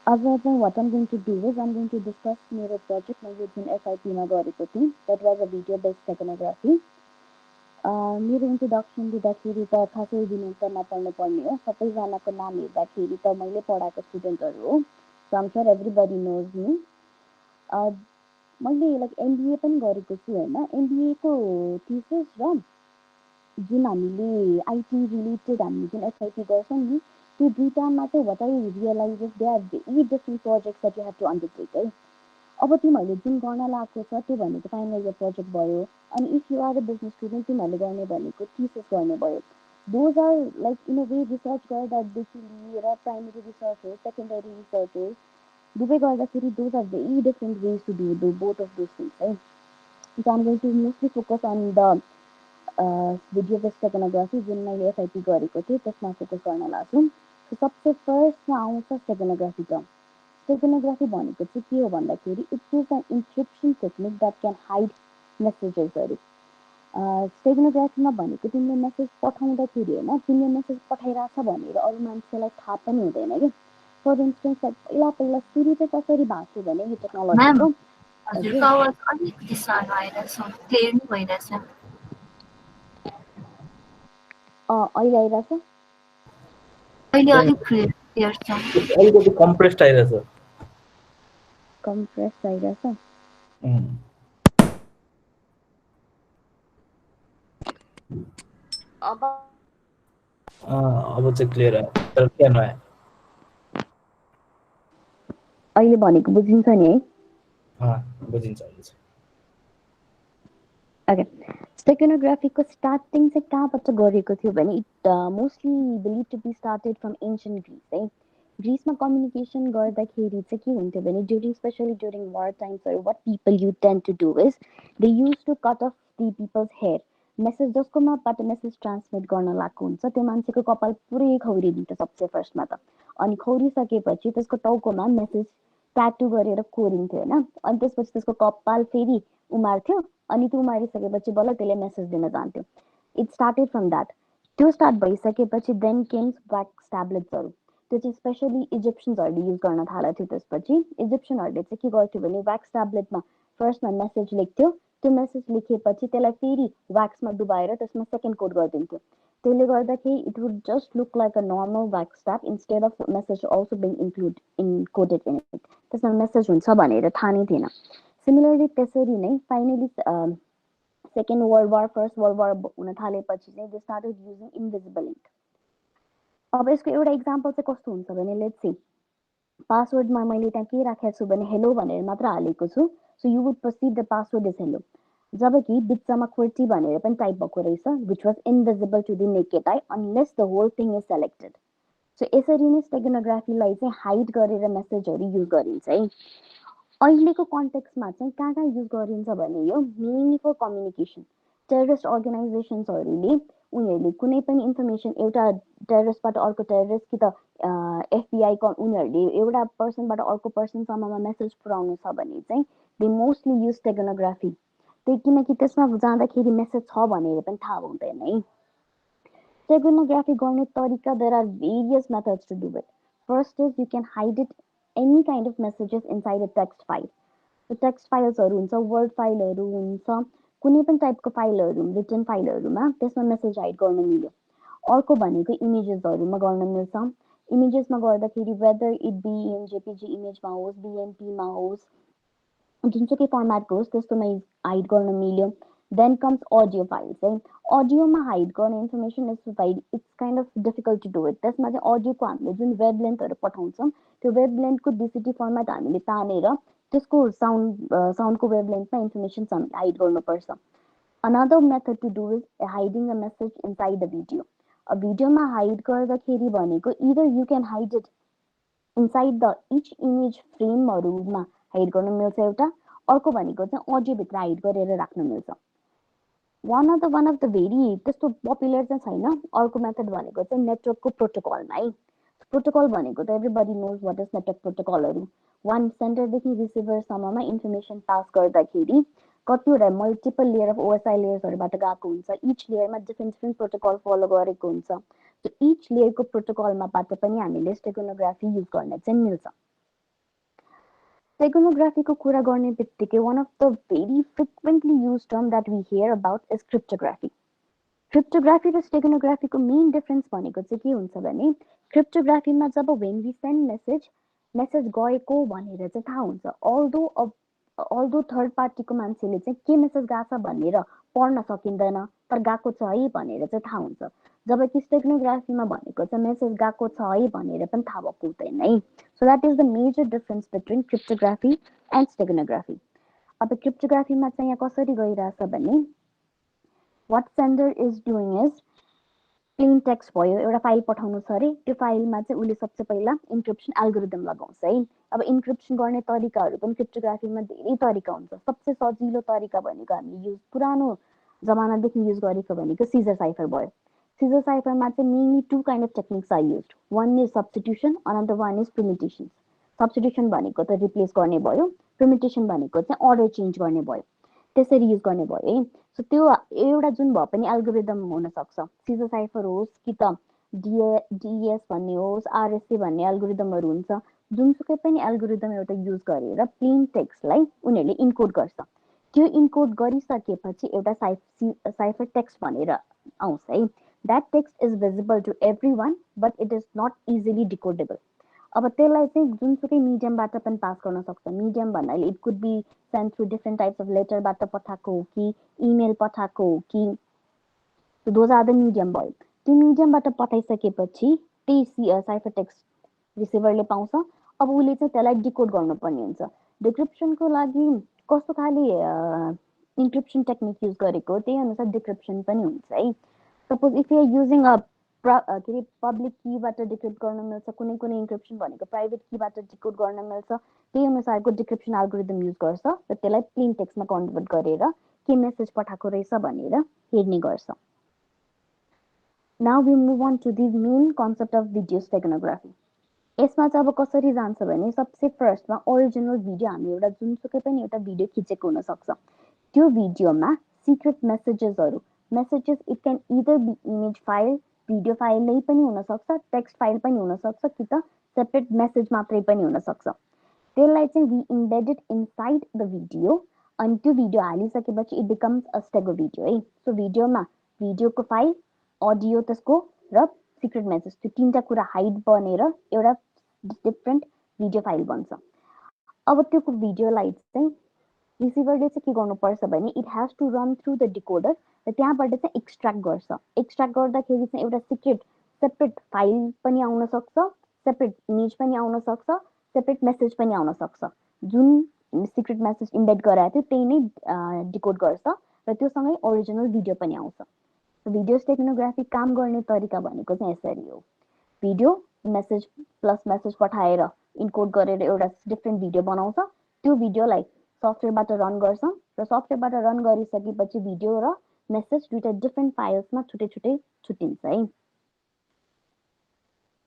आज चाहिँ what I'm going to do is I'm going to discuss मेरो project मैले जुन SIP मा गरेको थिएँ that was a video based steganography. मेरो इन्ट्रोडक्सन दिँदाखेरि त खासै दिनु त नपर्नु पर्ने हो सबैजनाको नाम हेर्दाखेरि त मैले पढाएको स्टुडेन्टहरू हो so I'm sure everybody knows me. मैले लाइक MBA पनि गरेको छु होइन MBA को thesis र जुन हामीले IT related हामीले जुन SIP गर्छौँ नि त्यो दुईटामा चाहिँ what I realize is there are very different projects that you have to undertake है अब तिमीहरूले जुन गर्न लागेको छ त्यो भनेको फाइनल इयर प्रोजेक्ट भयो अनि if you are a business student तिमीहरूले गर्ने भनेको थिसिस गर्ने भयो those are like in a way research गर्दादेखि लिएर प्राइमेरी रिसर्च हो सेकेन्डरी रिसर्च हो दुवै गर्दाखेरि those are very different ways to do both of those things है so I'm going to mostly focus on the video based steganography जुन मैले SIP गरेको थिएँ त्यसमा फोकस गर्न लाग्छु सबसे फर्स्टमा आउँछ स्टेगनोग्राफी टर्म स्टेगनोग्राफी भनेको चाहिँ के हो भन्दाखेरि it is an encryption technique that can hide मेसेजेसहरू स्टेगनोग्राफीमा भनेको तिमीले मेसेज पठाउँदाखेरि होइन तिमीले मेसेज पठाइरहेछ भनेर अरू मान्छेलाई थाहा पनि हुँदैन कि फर इन्स्टेन्स पहिला पहिला सुरु चाहिँ कसरी भएको थियो भने यो टेक्नोलोजीको हजुरको आवाज अलिकति सानो आइरहेछ क्लियर नै भइरहेछ अहिले आइरहेछ अहिले अलिक क्लियर छ अलिकति कम्प्रेस्ड आइरहेछ कम्प्रेस्ड आइरहेछ अब चाहिँ क्लियर आयो तर के नआयो अहिले भनेको बुझिन्छ नि है बुझिन्छ अहिले चाहिँ ओके स्टेगनोग्राफीको स्टार्टिङ चाहिँ कहाँबाट गरेको थियो भने it mostly believe to be started from ancient Greece है ग्रिसमा कम्युनिकेसन गर्दाखेरि चाहिँ के हुन्थ्यो भने ड्युरिङ स्पेसली ड्युरिङ वार टाइम्सहरू what people you tend to do is they use to cut off the people's hair message जसकोमाबाट मेसेज ट्रान्समिट गर्न लागेको हुन्छ त्यो मान्छेको कपाल पुरै खौरिदिन्छ सबसे फर्स्टमा त अनि खौरिसकेपछि त्यसको टाउकोमा मेसेज ट्याटु गरेर कोरिन्थ्यो होइन अनि त्यसपछि त्यसको कपाल फेरि उमार्थ्यो अनि त्यो उमारिसकेपछि बल्ल त्यसले मेसेज दिन जान्थ्यो इट स्टार्टेड फ्रम द्याट त्यो स्टार्ट भइसकेपछि देन केम्स व्याक्स ट्याब्लेट्सहरू त्यो चाहिँ स्पेसली इजिप्सियन्सहरूले युज गर्न थालेको थियो त्यसपछि इजिप्सियनहरूले चाहिँ के गर्थ्यो भने व्याक्स ट्याब्लेटमा फर्स्टमा मेसेज लेख्थ्यो त्यो मेसेज लेखेपछि त्यसलाई फेरि व्याक्समा डुबाएर त्यसमा सेकेन्ड कोड गरिदिन्थ्यो त्यसले गर्दाखेरि it would just look like a normal wax tab instead of message also being encoded in it त्यसमा मेसेज हुन्छ भनेर थाहा नै थिएन सिमिलरली त्यसरी नै finally second world war first world war हुन थालेपछि चाहिँ they started using invisible ink अब यसको एउटा इक्जाम्पल चाहिँ कस्तो हुन्छ भने लेट्स सी पासवर्डमा मैले त्यहाँ के राखेको छु भने हेलो भनेर मात्र हालेको छु so you would perceive the password is hello जबकि बिचमा क्वर्टी भनेर पनि टाइप भएको रहेछ which was invisible to the naked eye unless the whole thing is selected so यसरी नै स्टेगनोग्राफीलाई चाहिँ हाइड गरेर मेसेजहरू युज गरिन्छ है अहिलेको कन्टेक्स्टमा चाहिँ कहाँ कहाँ युज गरिन्छ भने यो मेनली फर कम्युनिकेसन टेररिस्ट अर्गनाइजेसन्सहरूले उनीहरूले कुनै पनि इन्फर्मेसन एउटा टेररिस्टबाट अर्को टेररिस्ट कि त एफबिआईको उनीहरूले एउटा पर्सनबाट अर्को पर्सनसम्ममा मेसेज पुऱ्याउनु छ भने चाहिँ दे मोस्टली युज स्टेगनोग्राफी त्यही किनकि त्यसमा जाँदाखेरि मेसेज छ भनेर पनि थाहा हुँदैन है स्टेगनोग्राफी गर्ने तरिका there are various methods to do it first is you can hide it any kind of messages inside a text file. So text फाइल्सहरू हुन्छ वर्ड फाइलहरू हुन्छ कुनै पनि टाइपको फाइलहरू रिटन फाइलहरूमा त्यसमा मेसेज हाइड गर्न मिल्यो अर्को भनेको इमेजेसहरूमा गर्न मिल्छ इमेजेसमा गर्दाखेरि whether it be in JPEG इमेजमा होस् बीएमपीमा होस् जुनसुकै फर्मेटको होस् त्यस्तोमा हाइड गर्न मिल्यो देन कम्स अडियो फाइल्स है अडियोमा हाइड गर्ने इन्फर्मेसन इज भाइड it's kind of difficult to do it त्यसमा चाहिँ अडियोको हामीले जुन वेब लेन्थहरू पठाउँछौँ त्यो वेब लेन्थको डिसिटी फर्मेट हामीले तानेर त्यसको साउन्डको वेब लेन्थमा इन्फर्मेसन हाइड गर्नुपर्छ another method to do is hiding a message inside the video भिडियोमा हाइड गर्दाखेरि भनेको either you can hide it inside the each image फ्रेमहरूमा हाइड गर्न मिल्छ एउटा अर्को भनेको चाहिँ अडियोभित्र हाइड गरेर राख्न मिल्छ वान अफ द भेरी त्यस्तो पपुलर चाहिँ छैन अर्को मेथड भनेको चाहिँ नेटवर्कको प्रोटोकलमा है प्रोटोकल भनेको त everybody knows what is network प्रोटोकलहरू वान सेन्टरदेखि रिसिभरसम्ममा इन्फर्मेसन पास गर्दाखेरि कतिवटा मल्टिपल लेयर अफ ओएसआई लेयर्सहरूबाट गएको हुन्छ each layer different protocol follow गरेको हुन्छ सो इच लेयरको प्रोटोकलमाबाट पनि हामीले स्टेगोनोग्राफी युज गर्न चाहिँ मिल्छ स्टेगोनोग्राफीको कुरा गर्ने बित्तिकै one of the very frequently used term that we hear about is cryptography cryptography र स्टेगोनोग्राफीको मेन डिफरेन्स भनेको चाहिँ के हुन्छ भने क्रिप्टोग्राफीमा जब वेन वी सेन्ड मेसेज गएको भनेर चाहिँ थाहा हुन्छ अल्दो थर्ड पार्टीको मान्छेले चाहिँ के मेसेज गएको छ भनेर पढ्न सकिँदैन तर गएको छ है भनेर चाहिँ थाहा हुन्छ जबकि स्टेगोनोग्राफीमा भनेको चाहिँ मेसेज गएको छ है भनेर पनि थाहा भएको हुँदैन है so that is the major difference between cryptography and steganography अब क्रिप्टोग्राफीमा चाहिँ यहाँ कसरी गइरहेछ भने what sender is doing is plain text भयो एउटा फाइल पठाउनु छ अरे त्यो फाइलमा चाहिँ उले सबसे पहिला इन्क्रिप्सन एल्गोरिदम लगाउँछ है अब इन्क्रिप्सन गर्ने तरिकाहरू पनि क्रिप्टोग्राफीमा धेरै तरिका हुन्छ सबसे सजिलो तरिका भनेको हामी युज पुरानो जमानादेखि युज गरेको भनेको सिजर साइफर भयो सिजर साइफरमा चाहिँ mainly two kind of techniques are used one is substitution another one is permutation substitution भनेको त रिप्लेस गर्ने भयो प्रिमिटेसन भनेको चाहिँ अर्डर चेन्ज गर्ने भयो त्यसरी युज गर्ने भयो है सो त्यो एउटा जुन भए पनि एल्गोरिदम हुन सक्छ सिजर साइफर होस् कि त डिएस भन्ने होस् आरएससी भन्ने एल्गोरिदमहरू हुन्छ जुनसुकै पनि एल्गोरिदम एउटा युज गरेर प्लेन टेक्स्टलाई उनीहरूले इन्कोड गर्छ त्यो इन्कोड गरिसकेपछि एउटा साइफर टेक्स्ट भनेर आउँछ है that text is visible to everyone but it is not easily decodable अब त्यसलाई चाहिँ जुनसुकै मिडियमबाट पनि पास गर्न सक्छ मिडियम भन्नाले it could be send through different types of लेटरबाट पठाएको हो कि इमेल पठाएको हो कि दोज आर द मिडियम भयो त्यो मिडियमबाट पठाइसकेपछि त्यही साइफर टेक्स्ट रिसिभरले पाउँछ अब उसले चाहिँ त्यसलाई डिकोड गर्नुपर्ने हुन्छ डिक्रिप्सनको लागि कस्तो खाले इन्क्रिप्सन टेक्निक युज गरेको त्यही अनुसार डिक्रिप्सन पनि हुन्छ है suppose if you are using a के अरे पब्लिक कीबाट डिक्रिप्ट गर्न मिल्छ कुनै कुनै इन्क्रिप्सन भनेको प्राइभेट कीबाट डिकोड गर्न मिल्छ त्यही अनुसारको डिक्रिप्सन एल्गोरिदम युज गर्छ र त्यसलाई प्लेन टेक्स्टमा कन्भर्ट गरेर के मेसेज पठाएको रहेछ भनेर हेर्ने गर्छ now we move on to the main concept of video steganography यसमा चाहिँ अब कसरी जान्छ भने सबसे फर्स्टमा ओरिजिनल भिडियो हामी एउटा जुनसुकै पनि एउटा भिडियो खिचेको हुनसक्छ त्यो भिडियोमा secret messages it can either be image file video file नै पनि हुनसक्छ टेक्स्ट फाइल पनि हुनसक्छ कि त सेपरेट मेसेज मात्रै पनि हुनसक्छ त्यसलाई चाहिँ we embedded inside the video अनि त्यो भिडियो हालिसकेपछि it becomes a stego video है सो भिडियोमा भिडियोको फाइल अडियो त्यसको र सिक्रेट मेसेज त्यो तीनटा कुरा हाइड बनेर एउटा डिफ्रेन्ट भिडियो फाइल बन्छ अब त्यो भिडियोलाई चाहिँ रिसिभरले चाहिँ के गर्नुपर्छ भने it has to run through the decoder र त्यहाँबाट चाहिँ एक्सट्र्याक्ट गर्छ एक्सट्र्याक्ट गर्दाखेरि चाहिँ एउटा सेपरेट फाइल पनि आउन सक्छ सेपरेट इमेज पनि आउन सक्छ सेपरेट मेसेज पनि आउन सक्छ जुन सिक्रेट मेसेज इम्बेड गराएको थियो त्यही नै डिकोड गर्छ र त्योसँगै ओरिजिनल भिडियो पनि आउँछ भिडियो स्टेगोनोग्राफी काम गर्ने तरिका भनेको चाहिँ यसरी हो भिडियो मेसेज प्लस मेसेज पठाएर इन्कोड गरेर एउटा डिफ्रेन्ट भिडियो बनाउँछ त्यो भिडियोलाई सफ्टवेयरबाट रन गर्छ र सफ्टवेयरबाट रन गरिसकेपछि भिडियो र मेसेज दुईटा डिफ्रेन्ट फाइल्समा छुट्टै छुट्टिन्छ है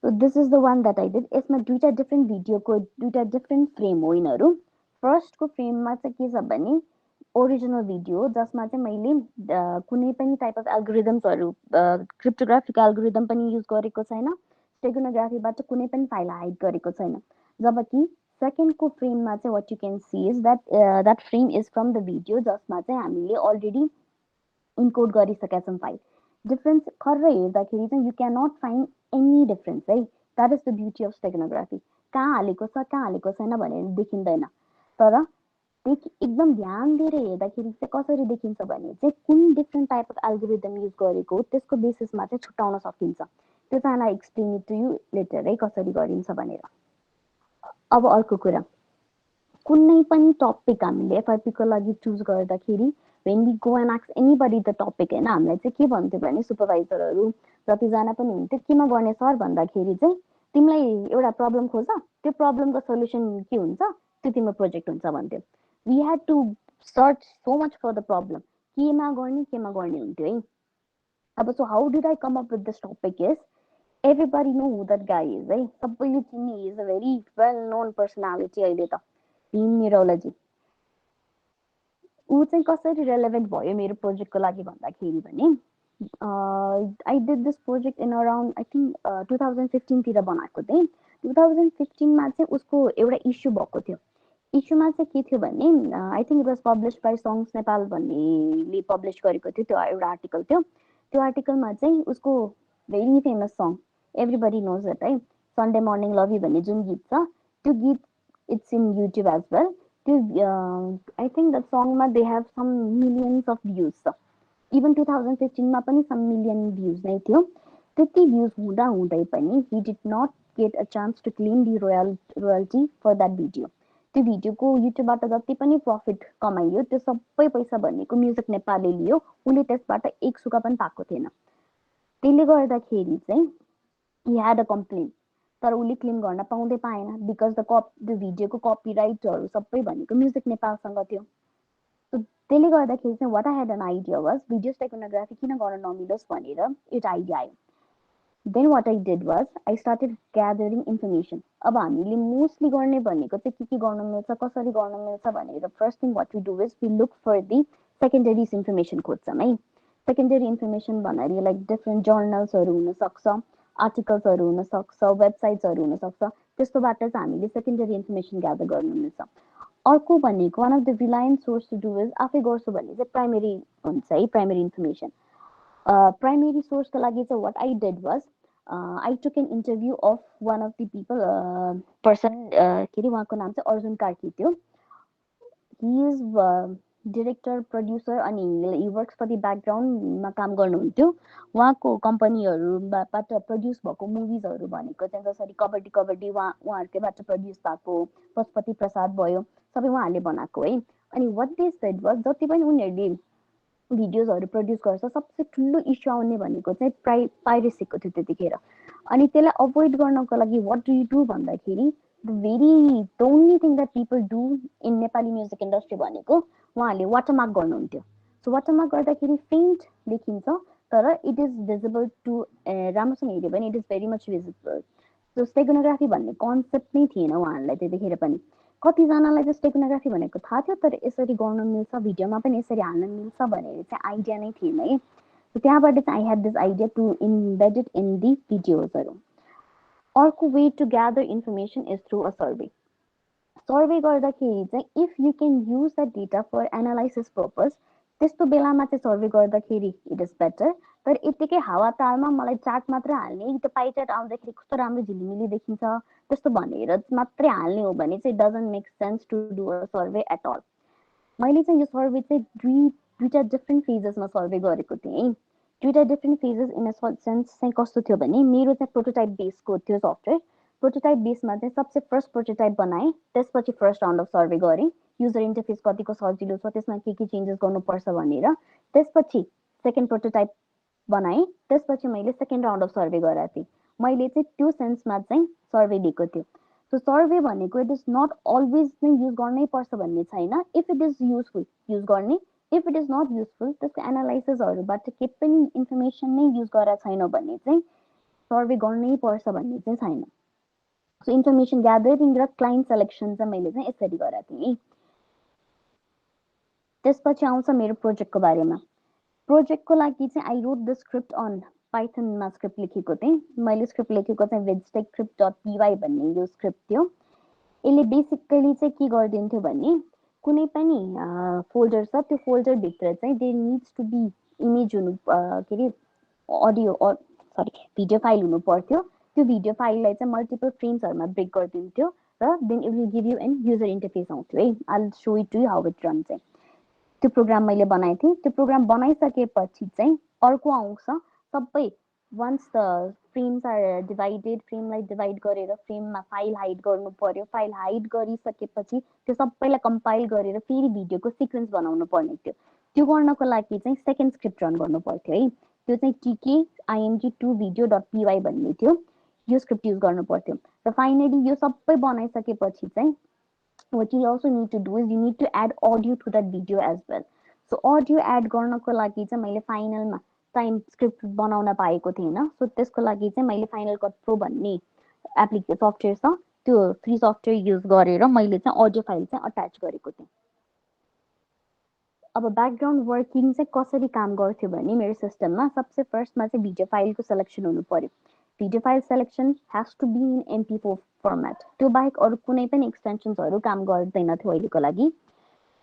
so this is the one that I did यसमा दुईटा डिफ्रेन्ट भिडियोको दुईटा डिफ्रेन्ट फ्रेम हो यिनीहरू फर्स्टको फ्रेममा चाहिँ के छ भने ओरिजिनल भिडियो जसमा चाहिँ मैले कुनै पनि टाइप अफ एल्गोरिदम्सहरू क्रिप्टोग्राफिक एल्गोरिदम पनि युज गरेको छैन स्टेगोनोग्राफीबाट कुनै पनि फाइल हाइड गरेको छैन जबकि सेकेन्डको फ्रेममा चाहिँ what you can see is that frame is from the video जसमा चाहिँ हामीले अलरेडी इन्कोड गरिसकेका छौँ फाइल डिफ्रेन्स खर्र हेर्दाखेरि चाहिँ you can not find any difference है that is the beauty of steganography कहाँ हालेको छ कहाँ हालेको छैन भनेर देखिँदैन तर एकदम ध्यान दिएर हेर्दाखेरि चाहिँ कसरी देखिन्छ भने चाहिँ कुन different type of algorithm use गरेको त्यसको बेसिसमा चाहिँ छुट्याउन सकिन्छ त्यो चाहिँ I explain it to you later है कसरी गरिन्छ भनेर अब अर्को कुरा कुनै पनि टपिक हामीले एफआइपीको लागि चुज गर्दाखेरि when we go and ask anybody the topic हैन हामीलाई चाहिँ के भन्थ्यो भने सुपरभाइजरहरू जतिजना पनि हुन्थ्यो केमा गर्ने सर भन्दाखेरि चाहिँ तिमीलाई एउटा प्रब्लम खोज त्यो प्रब्लमको सल्युसन के हुन्छ त्यो तिम्रो प्रोजेक्ट हुन्छ भन्थ्यो we had to search so much for the problem केमा गर्ने हुन्थ्यो है अब so how did I come up with this topic is everybody know who that guy is है सबैले चिन्ने he is a very well known personality अहिले त भीम निरौलाजी ऊ चाहिँ कसरी रेलेभेन्ट भयो मेरो प्रोजेक्टको लागि भन्दाखेरि भने I did this project in around I think 2015 तिर बनाएको थिएँ 2015 मा चाहिँ उसको एउटा इस्यु भएको थियो इस्युमा चाहिँ के थियो भने I think it was publish by songs Nepal भन्नेले पब्लिस गरेको थियो त्यो एउटा आर्टिकल थियो त्यो आर्टिकलमा चाहिँ उसको very famous song everybody knows it है सन्डे मर्निङ लभ यु भन्ने जुन गीत छ त्यो गीत it's in YouTube as well त्यो आई थिङ्क द्याट सङमा they have some millions of views छ इभन 2015 मा पनि सम मिलियन भ्युज नै थियो त्यति भ्युज हुँदा हुँदै पनि he did not get a chance to claim the royalty for that video त्यो भिडियोको युट्युबबाट जति पनि प्रफिट कमाइयो त्यो सबै पैसा भनेको म्युजिक नेपालले लियो उसले त्यसबाट एक सुका पनि पाएको थिएन त्यसले गर्दाखेरि चाहिँ ही ह्याड अ कम्प्लेन तर उसले क्लेम गर्न पाउँदै पाएन बिकज द भिडियोको कपिराइटहरू सबै भनेको म्युजिक नेपालसँग थियो त्यसले गर्दाखेरि चाहिँ what I had an idea was video steganography किन गर्न नमिलोस् भनेर एउटा आइडिया आयो then what I did was I started gathering information अब हामीले मोस्टली गर्ने भनेको चाहिँ के गर्न मिल्छ कसरी गर्न मिल्छ भनेर first thing what we do is we look for the secondaries information खोज्छौँ है सेकेन्डरी इन्फर्मेसन भन्नाले लाइक डिफ्रेन्ट जर्नल्सहरू हुनसक्छ आर्टिकल्सहरू हुनसक्छ वेबसाइट्सहरू हुनसक्छ त्यस्तोबाट चाहिँ हामीले सेकेन्डरी इन्फर्मेसन ग्यादर गर्नु मिल्छ अर्को भनेको one of the reliance source to do is आफै गर्छु भने चाहिँ प्राइमेरी हुन्छ है प्राइमेरी इन्फर्मेसन प्राइमेरी सोर्सको लागि चाहिँ what I did was I took an interview of one of the people person के अरे उहाँको नाम चाहिँ अर्जुन कार्की थियो हि इज डिरेक्टर प्रड्युसर अनि हि वर्क्स फर दि ब्याकग्राउन्डमा काम गर्नुहुन्थ्यो उहाँको कम्पनीहरूबाट प्रड्युस भएको मुभिजहरू भनेको चाहिँ जसरी कबड्डी कबड्डी उहाँहरूकैबाट प्रड्युस भएको पशुपति प्रसाद भयो सबै उहाँहरूले बनाएको है अनि वाट दे सेड वाज जति पनि उनीहरूले भिडियोजहरू प्रड्युस गर्छ सबसे ठुलो इस्यु आउने भनेको चाहिँ पाइरेसीको थियो त्यतिखेर अनि त्यसलाई अभोइड गर्नको लागि वाट डु यु डु भन्दाखेरि the only thing that people do in Nepali music industry भनेको उहाँहरूले वाटरमार्क गर्नुहुन्थ्यो सो वाटरमार्क गर्दाखेरि फेन्ट देखिन्छ तर इट इज भिजिबल टु राम्रोसँग हेऱ्यो भने it is very much visible so steganography भन्ने कन्सेप्ट नै थिएन उहाँहरूलाई त्यतिखेर पनि कतिजनालाई चाहिँ स्टेकोनोग्राफी भनेको थाहा थियो तर यसरी गर्न मिल्छ भिडियोमा पनि यसरी हाल्न मिल्छ भनेर चाहिँ आइडिया नै थिएन है त्यहाँबाट चाहिँ I had this idea to embed it in the भिडियोजहरू अर्को way to gather information is through a survey गर्दाखेरि चाहिँ if you can use the data for analysis purpose त्यस्तो बेलामा चाहिँ सर्वे गर्दाखेरि इट इज बेटर तर यत्तिकै हावातालमा मलाई चार्ट मात्र हाल्ने त्यो पाइ चार्ट आउँदाखेरि कस्तो राम्रो झिलिमिली देखिन्छ त्यस्तो भनेर मात्रै हाल्ने हो भने चाहिँ doesn't make sense to do a survey at all मैले चाहिँ यो सर्वे चाहिँ दुईवटा डिफ्रेन्ट फेजेसमा सर्वे गरेको थिएँ दुईवटा different phases in a sense चाहिँ कस्तो थियो भने मेरो चाहिँ प्रोटोटाइप बेसको थियो सफ्टवेयर प्रोटोटाइप बेसमा चाहिँ सबसे फर्स्ट प्रोटोटाइप बनाएँ त्यसपछि फर्स्ट राउन्ड अफ सर्वे गरेँ युजर इन्टरफेस कतिको सजिलो छ त्यसमा के चेन्जेस गर्नुपर्छ भनेर त्यसपछि सेकेन्ड प्रोटोटाइप बनाएँ त्यसपछि मैले सेकेन्ड राउन्ड अफ सर्वे गरेको थिएँ मैले चाहिँ त्यो सेन्समा चाहिँ सर्वे दिएको थियो सो सर्वे भनेको इट इज नट अलवेज नै युज गर्नै पर्छ भन्ने छैन if it is useful use गर्ने if it is not useful त्यसको एनालाइसिसहरूबाट के पनि इन्फर्मेसन नै युज गरेर छैन भने चाहिँ सर्वे गर्नै पर्छ भन्ने चाहिँ छैन सो इन्फर्मेसन ग्यादरिङ र क्लाइन्ट सेलेक्सन चाहिँ मैले चाहिँ यसरी गरेको थिएँ त्यसपछि आउँछ मेरो प्रोजेक्टको बारेमा प्रोजेक्टको लागि चाहिँ I wrote the script on पाइथनमा स्क्रिप्ट लेखेको थिएँ मैले स्क्रिप्ट लेखेको चाहिँ vegtechscript.py भन्ने यो स्क्रिप्ट थियो यसले बेसिकली चाहिँ के गरिदिन्थ्यो भने कुनै पनि फोल्डर छ त्यो फोल्डरभित्र चाहिँ there needs to be image हुनु के अरे अडियो भिडियो फाइल हुनु पर्थ्यो त्यो भिडियो फाइललाई चाहिँ मल्टिपल फ्रेम्सहरूमा ब्रेक गरिदिन्थ्यो र then it will give you an user interface आउँथ्यो है I will show it to you how it run चाहिँ त्यो प्रोग्राम मैले बनाएको थिएँ त्यो प्रोग्राम बनाइसकेपछि चाहिँ अर्को आउँछ सबै once the frames are divided फ्रेमलाई डिभाइड गरेर फ्रेममा फाइल हाइड गर्नु पर्यो फाइल हाइड गरिसकेपछि त्यो सबैलाई कम्पाइल गरेर फेरि भिडियोको सिक्वेन्स बनाउनु पर्ने थियो त्यो गर्नको लागि चाहिँ सेकेन्ड स्क्रिप्ट रन गर्नु पर्थ्यो है त्यो चाहिँ tk-img2 video.py भन्ने थियो यो स्क्रिप्ट युज गर्नु पर्थ्यो र फाइनली यो सबै बनाइसकेपछि चाहिँ what you also need to do is you need to add audio to that video as well so audio add गर्नको लागि चाहिँ मैले फाइनलमा टाइम स्क्रिप्ट बनाउन पाएको थिएन सो त्यसको लागि चाहिँ मैले फाइनल कट प्रो भन्ने एप्लिकेसन सफ्टवेयर छ त्यो फ्री सफ्टवेयर युज गरेर मैले चाहिँ अडियो फाइल चाहिँ अट्याच गरेको थिएँ अब ब्याकग्राउन्ड वर्किङ चाहिँ कसरी काम गर्थ्यो भने मेरो सिस्टममा सबसे फर्स्टमा चाहिँ भिडियो फाइलको सेलेक्सन हुनु पर्यो। Video file selection has to be in MP4 format. त्यो बाहेक अरू कुनै पनि एक्सटेन्सन्सहरू काम गर्दैन थियो अहिलेको लागि।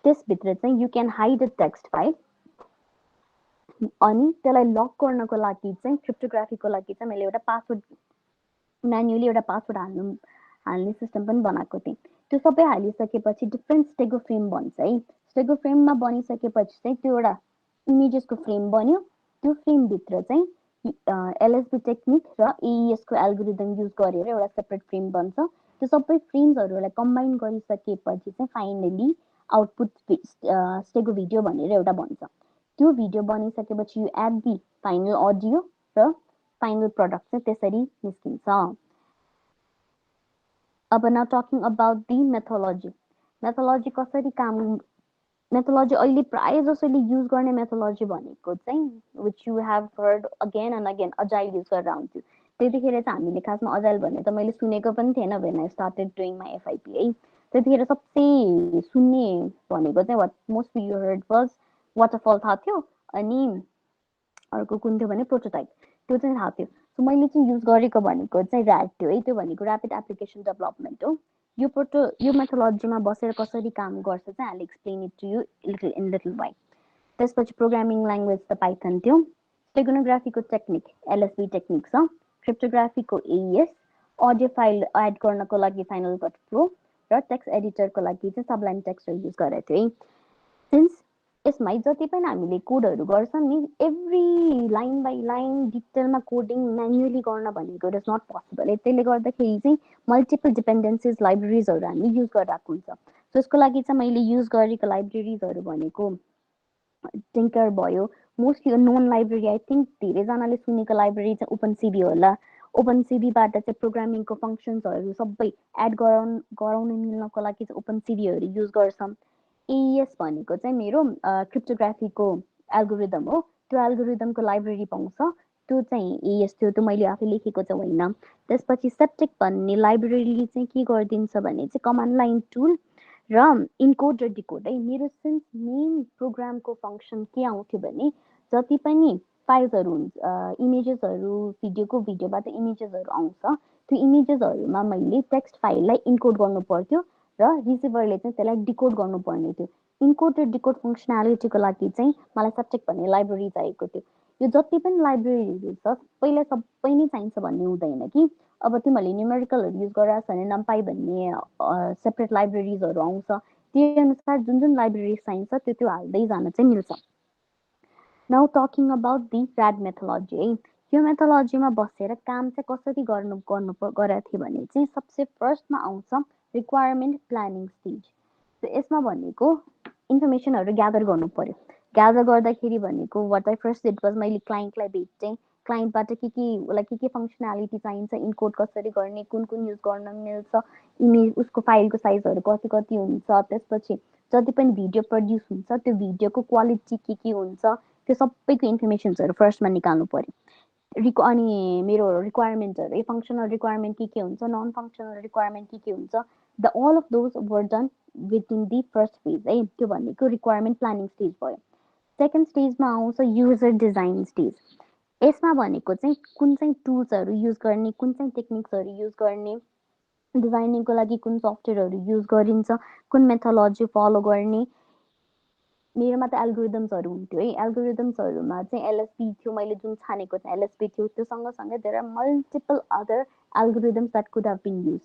त्यसभित्र चाहिँ you can hide a text file, अनि त्यसलाई लक गर्नको लागि चाहिँ क्रिप्टोग्राफीको लागि चाहिँ मैले एउटा पासवर्ड म्यानुअली एउटा पासवर्ड हाल्ने सिस्टम पनि बनाएको थिएँ। त्यो सबै हालिसकेपछि डिफ्रेन्ट स्टेगो फ्रेम बन्छ है। स्टेगो फ्रेममा बनिसकेपछि चाहिँ त्यो एउटा इमेजेसको फ्रेम बन्यो। त्यो फ्रेमभित्र चाहिँ LSB टेक्निक र AES को एल्गोरिदम युज गरेर एउटा सेपरेट फ्रेम बन्छ। त्यो सबै फ्रेम्सहरूलाई कम्बाइन गरिसकेपछि चाहिँ फाइनली आउटपुट स्टेगो भिडियो भनेर एउटा बन्छ। त्यो भिडियो बनिसकेपछि you Ed D final audio र फाइनल प्रडक्ट चाहिँ त्यसरी निस्किन्छ। अब now talking about the methodology. Methodology कसरी काम, मेथोलोजी अहिले प्राय जसोले युज गर्ने मेथोलोजी भनेको चाहिँ which you have heard again and again agile use गरेर आउँथ्यो। त्यतिखेर चाहिँ हामीले खासमा अजाइल भन्ने त मैले सुनेको पनि थिएन when I started doing my FIP है। त्यतिखेर सबसे सुन्ने भनेको चाहिँ what most you heard was waterfall थाहा थियो, अनि अर्को कुन थियो भने प्रोटोटाइप, त्यो चाहिँ थाहा थियो। सो मैले चाहिँ युज गरेको भनेको चाहिँ ऱ्याट थियो है। त्यो भनेको ऱ्यापिड एप्लिकेसन डेभलपमेन्ट हो। यो मेथोलोजीमा बसेर कसरी काम गर्छ चाहिँ I explain it to you little why. त्यसपछि प्रोग्रामिङ ल्याङ्ग्वेज त पाइथन थियो। स्टेगोनोग्राफीको टेक्निक LSB टेक्निक छ। क्रिप्टोग्राफीको AES, अडियो फाइल एड गर्नको लागि फाइनल कट प्रो र टेक्स्ट एडिटरको लागि चाहिँ सबलाइन टेक्स्टहरू युज गरेको थियो है। सिन्स यसमा जति पनि हामीले कोडहरू गर्छौँ नि, एभ्री लाइन बाई लाइन डिटेलमा कोडिङ म्यानुअली गर्न भनेको इट इज नट पोसिबल है। त्यसले गर्दाखेरि चाहिँ मल्टिपल डिपेन्डेन्सिज लाइब्रेरिजहरू हामी युज गरिरहेको हुन्छ। सो यसको लागि चाहिँ मैले युज गरेको लाइब्रेरिजहरू भनेको टिङ्कर भयो, mostly known library. I think धेरैजनाले सुनेको लाइब्रेरी चाहिँ OpenCV होला। OpenCVबाट चाहिँ प्रोग्रामिङको फङ्सन्सहरू सबै एड गराउन मिल्नको लागि चाहिँ OpenCVहरू युज गर्छौँ। AES भनेको चाहिँ मेरो क्रिप्टोग्राफीको एल्गोरिदम हो। त्यो एल्गोरिदमको लाइब्रेरी पाउँछ, त्यो चाहिँ AES थियो। त्यो मैले आफै लेखेको चाहिँ होइन। त्यसपछि सेप्टिक भन्ने लाइब्रेरीले चाहिँ के गरिदिन्छ भने चाहिँ कमान्ड लाइन टुल र इन्कोड र डिकोड है। मेरो सिन्स मेन प्रोग्रामको फङ्सन के आउँथ्यो भने जति पनि फाइल्सहरू हुन्छ, इमेजेसहरू, भिडियोबाट इमेजेसहरू आउँछ, त्यो इमेजेसहरूमा मैले टेक्स्ट फाइललाई इन्कोड गर्नु पर्थ्यो र रिसिभरले चाहिँ त्यसलाई डिकोड गर्नुपर्ने थियो। इन्कोड र डिकोड फङ्सनालिटीको लागि चाहिँ मलाई सेप्टिक भन्ने लाइब्रेरी चाहिएको थियो। यो जति पनि लाइब्रेरीहरू छ सबैलाई सबै नै चाहिन्छ भन्ने हुँदैन कि। अब तिमीहरूले न्युमेरिकलहरू युज गरिरहेको छ भने नम्पाई भन्ने सेपरेट लाइब्रेरिजहरू आउँछ। त्यही अनुसार जुन जुन लाइब्रेरी चाहिन्छ त्यो हाल्दै जान चाहिँ मिल्छ। Now talking about the RAD methodology है। यो मेथोलोजीमा बसेर काम चाहिँ कसरी गरेको थियो भने चाहिँ सबसे फर्स्टमा आउँछ रिक्वायरमेन्ट प्लानिङ स्टेज। यसमा भनेको इन्फर्मेसनहरू ग्यादर गर्नु पर्यो। ग्यादर गर्दाखेरि भनेको what I first did was मैले क्लाइन्टलाई भेटेँ। क्लाइन्टबाट उसलाई के फङ्सनालिटी चाहिन्छ, इन्कोड कसरी गर्ने, कुन युज गर्न मिल्छ, इमेज उसको फाइलको साइजहरू कति हुन्छ, त्यसपछि जति पनि भिडियो प्रड्युस हुन्छ त्यो भिडियोको क्वालिटी के हुन्छ, त्यो सबैको इन्फर्मेसन्सहरू फर्स्टमा निकाल्नु पर्यो। अनि मेरो रिक्वायरमेन्टहरू, फङ्सनल रिक्वायरमेन्ट के हुन्छ, नन फङ्सनल रिक्वायरमेन्ट के हुन्छ, the all of those were done within the first phase है। त्यो भनेको रिक्वायरमेन्ट प्लानिङ स्टेज भयो। सेकेन्ड स्टेजमा आउँछ युजर डिजाइन स्टेज। यसमा भनेको चाहिँ कुन चाहिँ टुल्सहरू युज गर्ने, कुन चाहिँ टेक्निक्सहरू युज गर्ने, डिजाइनिङको लागि कुन सफ्टवेयरहरू युज गरिन्छ, कुन मेथोलोजी फलो गर्ने। मेरोमा त एल्गोरिदम्सहरू हुन्थ्यो है। एल्गोरिदम्सहरूमा चाहिँ LSB थियो, मैले जुन छानेको चाहिँ LSB थियो। त्यो सँगसँगै there are multiple other algorithms that could have been use.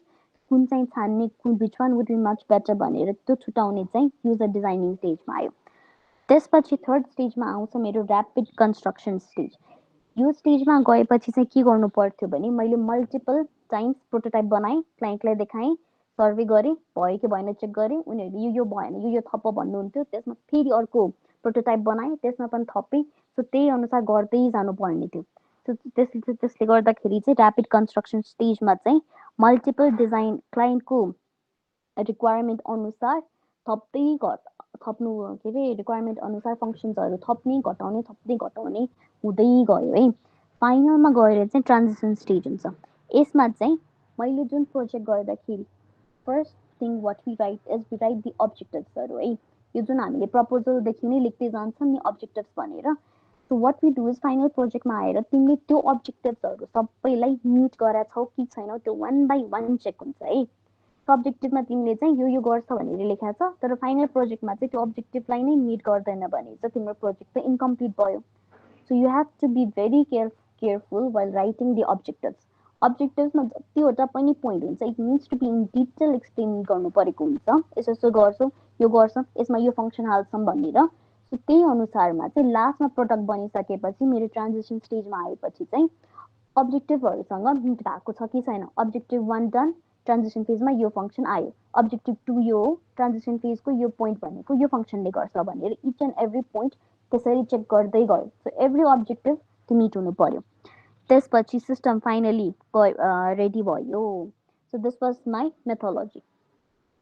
कुन चाहिँ छान्ने, which one would be much better भनेर त्यो छुटाउने चाहिँ युजर डिजाइनिङ स्टेजमा आयो। त्यसपछि थर्ड स्टेजमा आउँछ मेरो ऱ्यापिड कन्स्ट्रक्सन स्टेज। यो स्टेजमा गएपछि चाहिँ के गर्नु पर्थ्यो भने मैले मल्टिपल टाइम्स प्रोटोटाइप बनाएँ, क्लाइन्टलाई देखाएँ, सर्वे गरेँ, भयो कि भएन चेक गरेँ। उनीहरूले यो भएन, यो थप भन्नुहुन्थ्यो। त्यसमा फेरि अर्को प्रोटोटाइप बनाएँ, त्यसमा पनि थपेँ। सो त्यही अनुसार गर्दै जानुपर्ने थियो। त्यसले गर्दाखेरि चाहिँ ऱ्यापिड कन्स्ट्रक्सन स्टेजमा चाहिँ मल्टिपल डिजाइन क्लाइन्टको रिक्वायरमेन्ट अनुसार थप्नु के अरे रिक्वायरमेन्ट अनुसार फङ्सन्सहरू थप्ने घटाउने हुँदै गयो है। फाइनलमा गएर चाहिँ ट्रान्जिसन स्टेज हुन्छ। यसमा चाहिँ मैले जुन प्रोजेक्ट गर्दाखेरि first thing what we write is we write the अब्जेक्टिभ्सहरू है। यो जुन हामीले प्रपोजल देखि नै लेख्दै जान्छौँ नि अब्जेक्टिभ्स भनेर so what we do is final प्रोजेक्टमा आएर तिमीले त्यो अब्जेक्टिभ्सहरु सबैलाई मिट गराछौ कि छैनौ त्यो वन बाइ वन चेक हुन्छ है अब्जेक्टिभमा तिमीले चाहिँ यो गर्छ भनेर लेखेको छ तर फाइनल प्रोजेक्टमा चाहिँ त्यो अब्जेक्टिभलाई नै मिट गर्दैन भने चाहिँ तिम्रो प्रोजेक्ट चाहिँ इन्कम्प्लिट भयो so you have to be very careful while writing the objectives अब्जेक्टिभ्समा जतिवटा पनि पोइन्ट हुन्छ it needs to be in detail explain गर्नु परेको हुन्छ यसो यसो गर्छौँ यो गर्छौँ यसमा यो फङ्सन हाल्छौँ भनेर सो त्यही अनुसारमा चाहिँ लास्टमा प्रोडक्ट बनिसकेपछि मेरो ट्रान्जिसन स्टेजमा आएपछि चाहिँ अब्जेक्टिभहरुसँग मिट भएको छ कि छैन अब्जेक्टिभ 1 डन ट्रान्जिसन फेजमा यो फंक्शन आयो अब्जेक्टिभ 2 यो ट्रान्जिसन फेजको यो पोइन्ट भनेको यो फंक्शनले गर्छ भनेर इच एन्ड एभ्री पोइन्ट त्यसरी चेक गर्दै गयो सो एभ्री अब्जेक्टिभ त्यो मिट हुनु पर्यो त्यसपछि सिस्टम फाइनली रेडी भयो so this was my methodology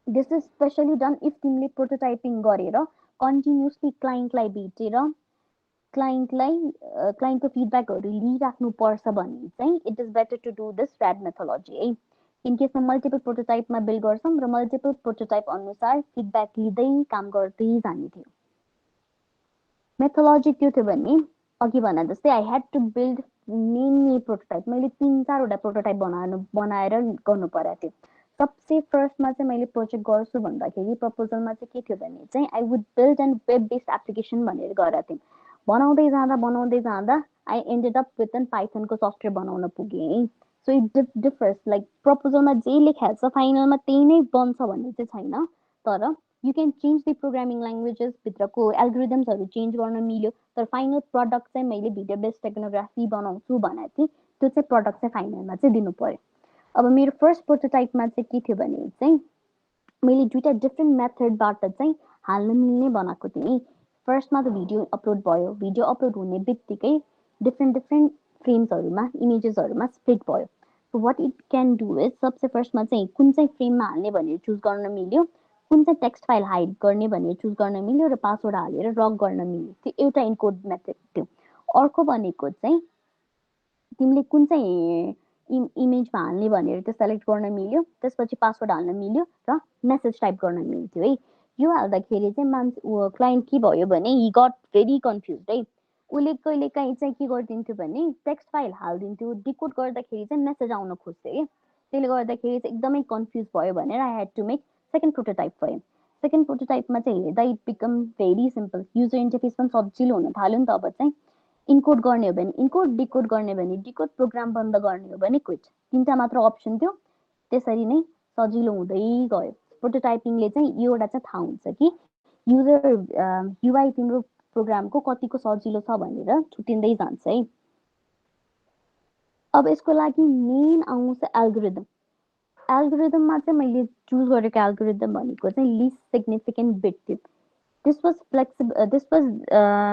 this is specially done if तिमीले प्रोटोटाइपिङ गरेर कन्टिन्युसली क्लाइन्टलाई भेटेर क्लाइन्टको फिडब्याकहरु लिइराख्नु पर्छ भने चाहिँ it is better to do this RAD methodology है इन केसमा मल्टिपल प्रोटोटाइपमा बिल्ड गर्छौं र मल्टिपल प्रोटोटाइप अनुसार फिडब्याक लिँदै काम गर्दै जाने थियो मेथोलोजी के थियो भने अघि भने जस्तै I had to build many prototype मैले 3-4 वटा प्रोटोटाइप बनाएर गर्नु पर्यो थियो सबसे फर्स्टमा चाहिँ मैले प्रोजेक्ट गर्छु भन्दाखेरि प्रपोजलमा चाहिँ के थियो भने चाहिँ I would build an web based application भनेर गरेको थिएँ बनाउँदै जाँदा I ended up with an पाइथनको सफ्टवेयर बनाउन पुगेँ सो इट डिफर्स लाइक प्रपोजलमा जे लेखेको छ फाइनलमा त्यही नै बन्छ भन्ने चाहिँ छैन तर you can change the programming languages भित्रको एल्गोरिदम्सहरु चेन्ज गर्न मिल्यो तर फाइनल प्रडक्ट चाहिँ मैले भिडियो बेस्ड टेक्नोग्राफी बनाउँछु भनेको थिएँ त्यो चाहिँ प्रडक्ट चाहिँ फाइनलमा चाहिँ दिनु पर्यो अब मेरो फर्स्ट प्रोटोटाइपमा चाहिँ के थियो भने चाहिँ मैले दुईटा डिफ्रेन्ट मेथडबाट चाहिँ हाल्न मिल्ने बनाएको थिएँ फर्स्टमा त भिडियो अपलोड भयो भिडियो अपलोड हुने बित्तिकै डिफ्रेन्ट फ्रेम्सहरुमा इमेजेसहरुमा स्प्लिट भयो so what it can do is सबसे फर्स्टमा चाहिँ कुन चाहिँ फ्रेममा हाल्ने भनेर चुज गर्न मिल्यो कुन चाहिँ टेक्स्ट फाइल हाइड गर्ने भनेर चुज गर्न मिल्यो र पासवर्ड हालेर रक गर्न मिल्यो त्यो एउटा इन्कोड मेथड थियो अर्को भनेको चाहिँ तिमीले कुन चाहिँ इमेजमा हाल्ने भनेर त्यो सेलेक्ट गर्न मिल्यो त्यसपछि पासवर्ड हाल्न मिल्यो र मेसेज टाइप गर्न मिल्थ्यो है यो हाल्दाखेरि चाहिँ मान्छे क्लाइन्ट के भयो भने ही गट भेरी कन्फ्युज्ड है उले कहिलेकाहीँ चाहिँ के गरिदिन्थ्यो भने टेक्स्ट फाइल हालिदिन्थ्यो डिकोड गर्दाखेरि चाहिँ मेसेज आउन खोज्थ्यो है त्यसले गर्दाखेरि चाहिँ एकदमै कन्फ्युज भयो भनेर I had to make second prototype for him second प्रोटोटाइपमा चाहिँ हेर्दा it become very simple user interface पनि सजिलो हुन थाल्यो नि त अब चाहिँ इन्कोड गर्ने हो भने इन्कोड डिकोड गर्ने भने डिकोड प्रोग्राम बन्द गर्ने हो भने क्विट तीनटा मात्र अप्सन थियो त्यसरी नै सजिलो हुँदै गयो प्रोटोटाइपिङले चाहिँ एउटा चाहिँ थाहा हुन्छ कि युजर युआई तिम्रो प्रोग्रामको कतिको सजिलो छ भनेर छुटिँदै जान्छ है अब यसको लागि मेन आउँछ एल्गोरिदममा चाहिँ मैले चुज गरेको एल्गोरिदम भनेको चाहिँ लिस्ट सिग्निफिकेन्ट बिट थियो this was flexible this was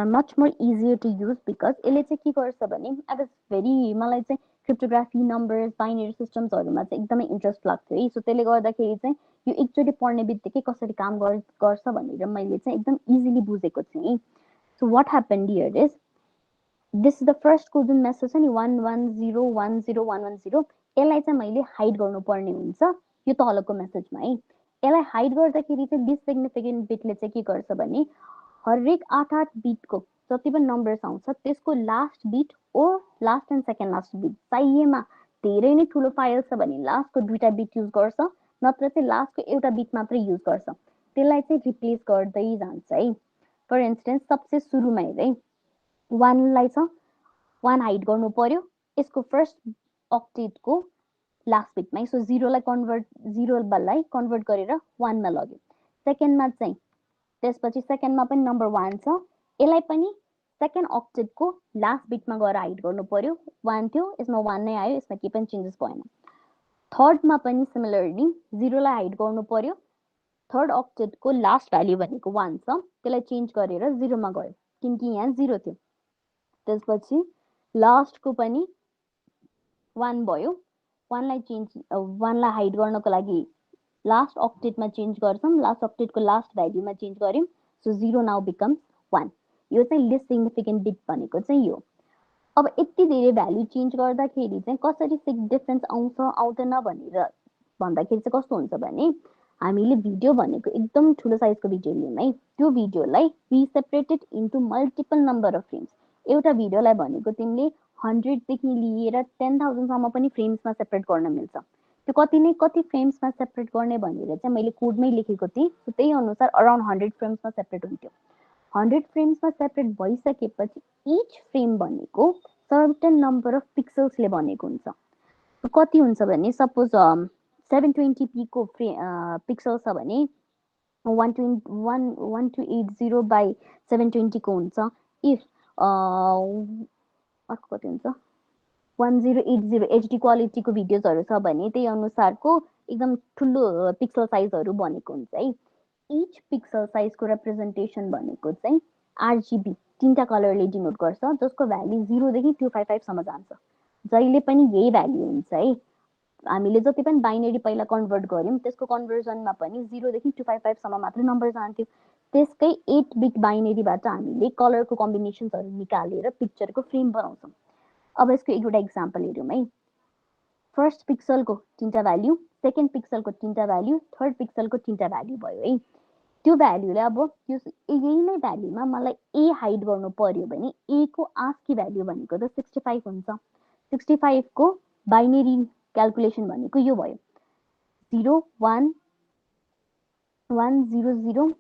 much more easier to use because यसले चाहिँ के गर्छ भने I was very मलाई चाहिँ क्रिप्टोग्राफी नम्बर्स बाइनरी सिस्टम्सहरुमा चाहिँ एकदमै इन्ट्रेस्ट लाग्थ्यो है सो त्यसले गर्दाखेरि चाहिँ यो एकचोटी पढ्ने बित्तिकै कसरी काम गर्छ भनेर मैले चाहिँ एकदम इजिली बुझेको थिएँ so what happened here is this is the first को जुन मेसेज छ नि 11010110 यसलाई चाहिँ मैले हाइड गर्नुपर्ने हुन्छ यो तलको मेसेजमा है यसलाई हाइड गर्दाखेरि चाहिँ डिससिग्निफिकेन्ट बिटले चाहिँ के गर्छ भने हरेक 8 बिटको जति पनि नम्बर्स आउँछ त्यसको last bit or last and second last bit चाहिएमा धेरै नै ठुलो फाइल छ भने लास्टको दुईटा बिट युज गर्छ नत्र चाहिँ लास्टको एउटा बिट मात्रै युज गर्छ त्यसलाई चाहिँ रिप्लेस गर्दै जान्छ है फर इन्स्टेन्स सबसे सुरुमा हेर्दै 1 लाई छ 1 हाइड गर्नु पर्यो यसको फर्स्ट अक्टेटको लास्ट बिटमै सो 0 लाई कन्भर्ट गरेर 1 मा लग्यो सेकेन्डमा चाहिँ त्यसपछि सेकेन्डमा पनि नम्बर 1 छ यसलाई पनि सेकेन्ड अक्टेटको लास्ट बिटमा गएर हाइड गर्नु पर्यो 1 थियो यसमा 1 नै आयो यसमा के पनि चेन्जेस भएन थर्डमा पनि सिमिलरली 0 लाई हाइड गर्नु पर्यो थर्ड अक्टेटको लास्ट भ्याल्यु भनेको 1 छ त्यसलाई चेन्ज गरेर 0 मा गयो किनकि यहाँ 0 थियो त्यसपछि लास्टको पनि 1 भयो 1 लाई हाइड गर्नको लागि लास्ट अक्टेटमा चेन्ज गर्छौं लास्ट अक्टेटको लास्ट भ्याल्युमा चेन्ज गर्यौं सो 0 नाउ बिकम्स 1 यो चाहिँ लिस्ट सिग्निफिकेन्ट बिट भनेको चाहिँ यो अब यति धेरै भ्याल्यु चेन्ज गर्दाखेरि चाहिँ कसरी डिफरेन्स आउँछ आउँदैन भनेर भन्दाखेरि चाहिँ कस्तो हुन्छ भने हामीले भिडियो भनेको एकदम ठुलो साइजको भिडियो लियौँ है, त्यो भिडियोलाई we separated into multiple number of frames. एउटा भिडियोलाई भनेको तिमीले 100 देखि लिएर 10,000 सम्म पनि फ्रेम्समा सेपरेट गर्न मिल्छ। त्यो कति फ्रेम्समा सेपरेट गर्ने भनेर चाहिँ मैले कोडमै लेखेको थिएँ, सो त्यही अनुसार अराउन्ड 100 फ्रेम्समा सेपरेट हुन्थ्यो। 100 फ्रेम्समा सेपरेट भइसकेपछि इच फ्रेम भनेको सर्टेन नम्बर अफ पिक्सल्सले बनेको हुन्छ। कति हुन्छ भने सपोज 720p को पिक्सल छ भने 1280 बाई 720 को हुन्छ। इफ अर्को कति हुन्छ 1080 HD क्वालिटीको भिडियोजहरू छ भने त्यही अनुसारको एकदम ठुलो पिक्सल साइजहरू बनेको हुन्छ है। इच पिक्सल साइजको रिप्रेजेन्टेसन भनेको चाहिँ RGB 3टा कलरले डिनोट गर्छ, जसको भ्याल्यु 0 देखि 255 सम्म जान्छ। जहिले पनि यही भ्याल्यु हुन्छ है। हामीले जति पनि बाइनरी पहिला कन्भर्ट गर्यौं त्यसको कन्भर्जनमा पनि 0 देखि 255 सम्म मात्र नम्बर जान्थ्यो। त्यसकै 8 बिट बाइनरीबाट हामीले कलरको कम्बिनेसन्सहरू निकालेर पिक्चरको फ्रेम बनाउँछौँ। अब यसको एउटा एक्जाम्पल हेरौँ है। फर्स्ट पिक्सलको 3टा भ्याल्यु, सेकेन्ड पिक्सलको 3टा भ्याल्यु, थर्ड पिक्सलको 3टा भ्याल्यु भयो है। त्यो भ्याल्युले अब यही नै भ्याल्युमा मलाई ए हाइड गर्नु पर्यो भने ए को आस्की भ्याल्यु भनेको त 65 हुन्छ। 65 को बाइनरी क्याल्कुलेसन भनेको यो भयो 0 1 1 0 0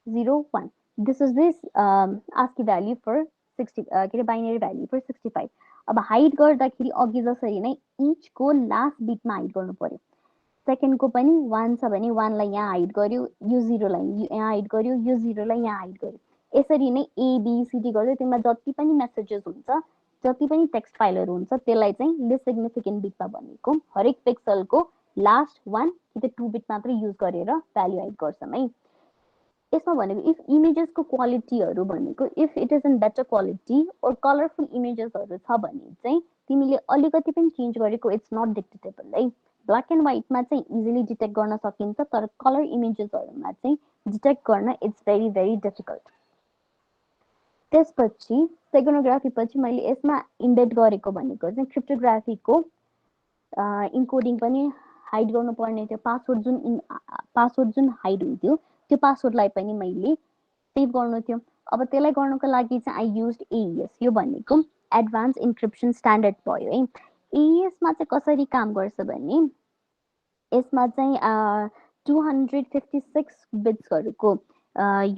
0 1। This is this ASCII value for 60 के बाइनरी भ्याल्यु फर 65। अब हाइड गर्दाखेरि अघि जसरी नै इच को लास्ट बिटमा हाइड गर्नु पर्यो। सेकेन्डको पनि 1 छ भने 1 लाई यहाँ हाइड गर्यो, यो 0 लाई यहाँ हाइड गर्यो, यो 0 लाई यहाँ हाइड गर्यो। यसरी नै ABCD गर्दै तिमीलाई जति पनि मेसेजेस हुन्छ, जति पनि टेक्स्ट फाइलहरू हुन्छ त्यसलाई चाहिँ लेस सिग्निफिकेन्ट बिटमा भनेको हरेक पिक्सलको लास्ट 1 कि त 2 बिट मात्र युज गरेर भ्याल्यु हाइड गर्छौँ है। यसमा भनेको इफ इमेजेसको क्वालिटीहरू भनेको if it is in better quality और कलरफुल इमेजेसहरू छ भने चाहिँ तिमीले अलिकति पनि चेन्ज गरेको इट्स नट डिटेक्टेबल है। ब्ल्याक एन्ड व्हाइटमा चाहिँ इजिली डिटेक्ट गर्न सकिन्छ, तर कलर इमेजेसहरूमा चाहिँ डिटेक्ट गर्न इट्स भेरी भेरी डिफिकल्ट। त्यसपछि सेगनोग्राफी पछि मैले यसमा इम्बेड गरेको भनेको चाहिँ क्रिप्टोग्राफीको इन्कोडिङ पनि हाइड गर्नुपर्ने थियो। पासवर्ड जुन हाइड हुन्थ्यो त्यो पासवर्डलाई पनि मैले सेभ गर्नु थियो। अब त्यसलाई गर्नको लागि चाहिँ आई युज्ड AES। यो भनेको एडभान्स इन्क्रिप्सन स्ट्यान्डर्ड भयो है। AES मा चाहिँ कसरी काम गर्छ भने यसमा चाहिँ 256 बिट्सहरूको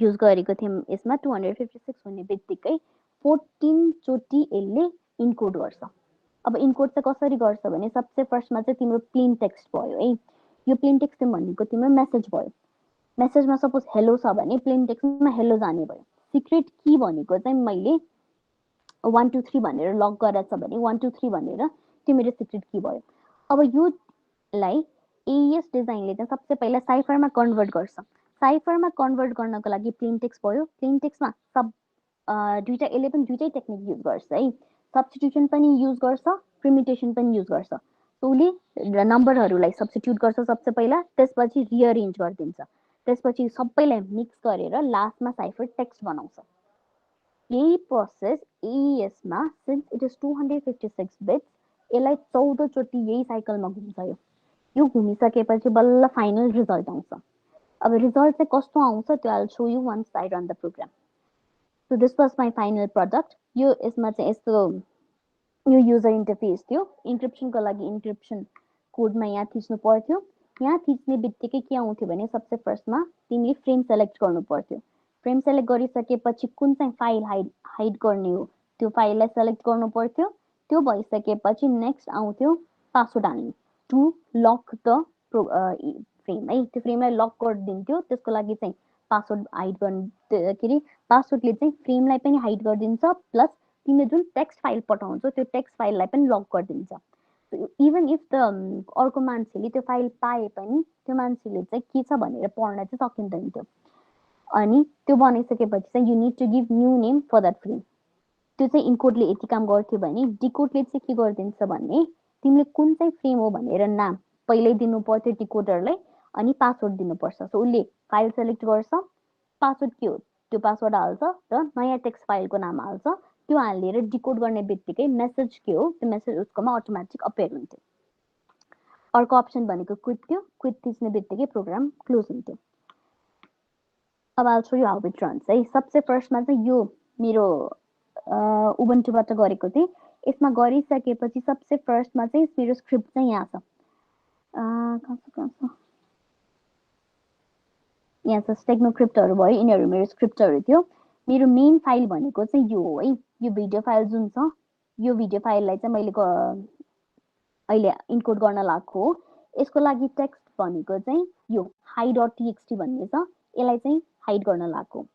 युज गरेको थियौँ। यसमा 256 हुने बित्तिकै 14 चोटि यसले इन्कोड गर्छ। अब इन्कोड चाहिँ कसरी गर्छ भने सबसे फर्स्टमा चाहिँ तिम्रो प्लेन टेक्स्ट भयो है। यो प्लेन टेक्स्ट भनेको तिम्रो मेसेज भयो। मेसेजमा सपोज हेलो छ भने प्लेन टेक्स्टमा हेलो जाने भयो। सिक्रेट की भनेको चाहिँ मैले 1 2 3 भनेर लक गरेछ भने 1 2 3 भनेर त्यो मेरो सिक्रेट की भयो। अब योलाई AES डिजाइनले चाहिँ सबसे पहिला साइफरमा कन्भर्ट गर्छ। साइफरमा कन्भर्ट गर्नको लागि प्लेन टेक्स्ट भयो। प्लेन टेक्स्टमा सब यसले पनि दुईटै टेक्निक युज गर्छ है। सब्स्टिट्युसन पनि युज गर्छ, प्रिमिटेसन पनि युज गर्छ। उसले नम्बरहरूलाई सब्स्टिट्युट गर्छ सबसे पहिला, त्यसपछि रिअरेन्ज गरिदिन्छ, त्यसपछि सबैलाई मिक्स गरेर लास्टमा साइफर टेक्स्ट बनाउँछ। यही प्रोसेस AES मा सिन्स इट इज 256 बिट्स यसलाई 14 चोटि यही साइकलमा घुम्छ। यो घुमिसकेपछि बल्ल फाइनल रिजल्ट आउँछ। अब रिजल्ट चाहिँ कस्तो आउँछ त्यो I will show you once I run the program. So this was my final product. यो यसमा चाहिँ यस्तो यो युजर इन्टरफेस थियो। इन्क्रिप्सनको लागि इन्क्रिप्सन कोडमा यहाँ थिच्नु पर्थ्यो। यहाँ थिच्ने बित्तिकै के आउँथ्यो भने सबसे फर्स्टमा तिमीले फ्रेम सेलेक्ट गर्नु पर्थ्यो। फ्रेम सेलेक्ट गरिसकेपछि कुन चाहिँ फाइल हाइड गर्ने हो त्यो फाइललाई सेलेक्ट गर्नु पर्थ्यो। त्यो भइसकेपछि नेक्स्ट आउँथ्यो पासवर्ड हाल्ने टु लक द फ्रेम है। त्यो फ्रेमलाई लक गरिदिन्थ्यो। त्यसको लागि चाहिँ पासवर्ड हाइड गर्ने के अरे पासवर्डले चाहिँ फ्रेमलाई पनि हाइड गरिदिन्छ, प्लस तिमीले जुन टेक्स्ट फाइल पठाउँछौ त्यो टेक्स्ट फाइललाई पनि लक गरिदिन्छ। इभन इफ द अर्को मान्छेले त्यो फाइल पाए पनि त्यो मान्छेले चाहिँ के छ भनेर पढ्न चाहिँ सकिँदैन थियो। अनि त्यो बनाइसकेपछि चाहिँ you need to give new name for that frame. त्यो चाहिँ इन्कोडले यति काम गर्थ्यो भने डिकोडले चाहिँ के गरिदिन्छ भने तिमीले कुन चाहिँ फ्रेम हो भनेर नाम पहिल्यै दिनु पर्थ्यो डिकोडरलाई, अनि पासवर्ड दिनुपर्छ। सो उसले फाइल सेलेक्ट गर्छ, पासवर्ड के हो त्यो पासवर्ड हाल्छ र नयाँ टेक्स्ट फाइलको नाम हाल्छ। त्यो हालेर डिकोड गर्ने बित्तिकै मेसेज के हो त्यो मेसेज उसकोमा अटोमेटिक अपेयर हुन्थ्यो। अर्को अप्सन भनेको क्विट थियो, क्विट थिच्ने बित्तिकै प्रोग्राम क्लोज हुन्थ्यो। अब I'll show you how it runs है। सबसे फर्स्टमा चाहिँ यो मेरो उबुन्टुबाट गरेको थिएँ। यसमा गरिसकेपछि सबसे फर्स्टमा चाहिँ मेरो स्क्रिप्ट चाहिँ यहाँ छ। कहाँ छ यहाँ छ स्टेग्नोक्रिप्टहरू भयो, यिनीहरू मेरो स्क्रिप्टहरू थियो। मेरो मेन फाइल भनेको चाहिँ यो हो है, यो भिडियो फाइल जुन छ, यो भिडियो फाइललाई चाहिँ मैले अहिले इन्कोड गर्न लागेको हो। यसको लागि टेक्स्ट भनेको चाहिँ यो hi.txt भन्ने छ, यसलाई चाहिँ हाइड गर्न लागेको।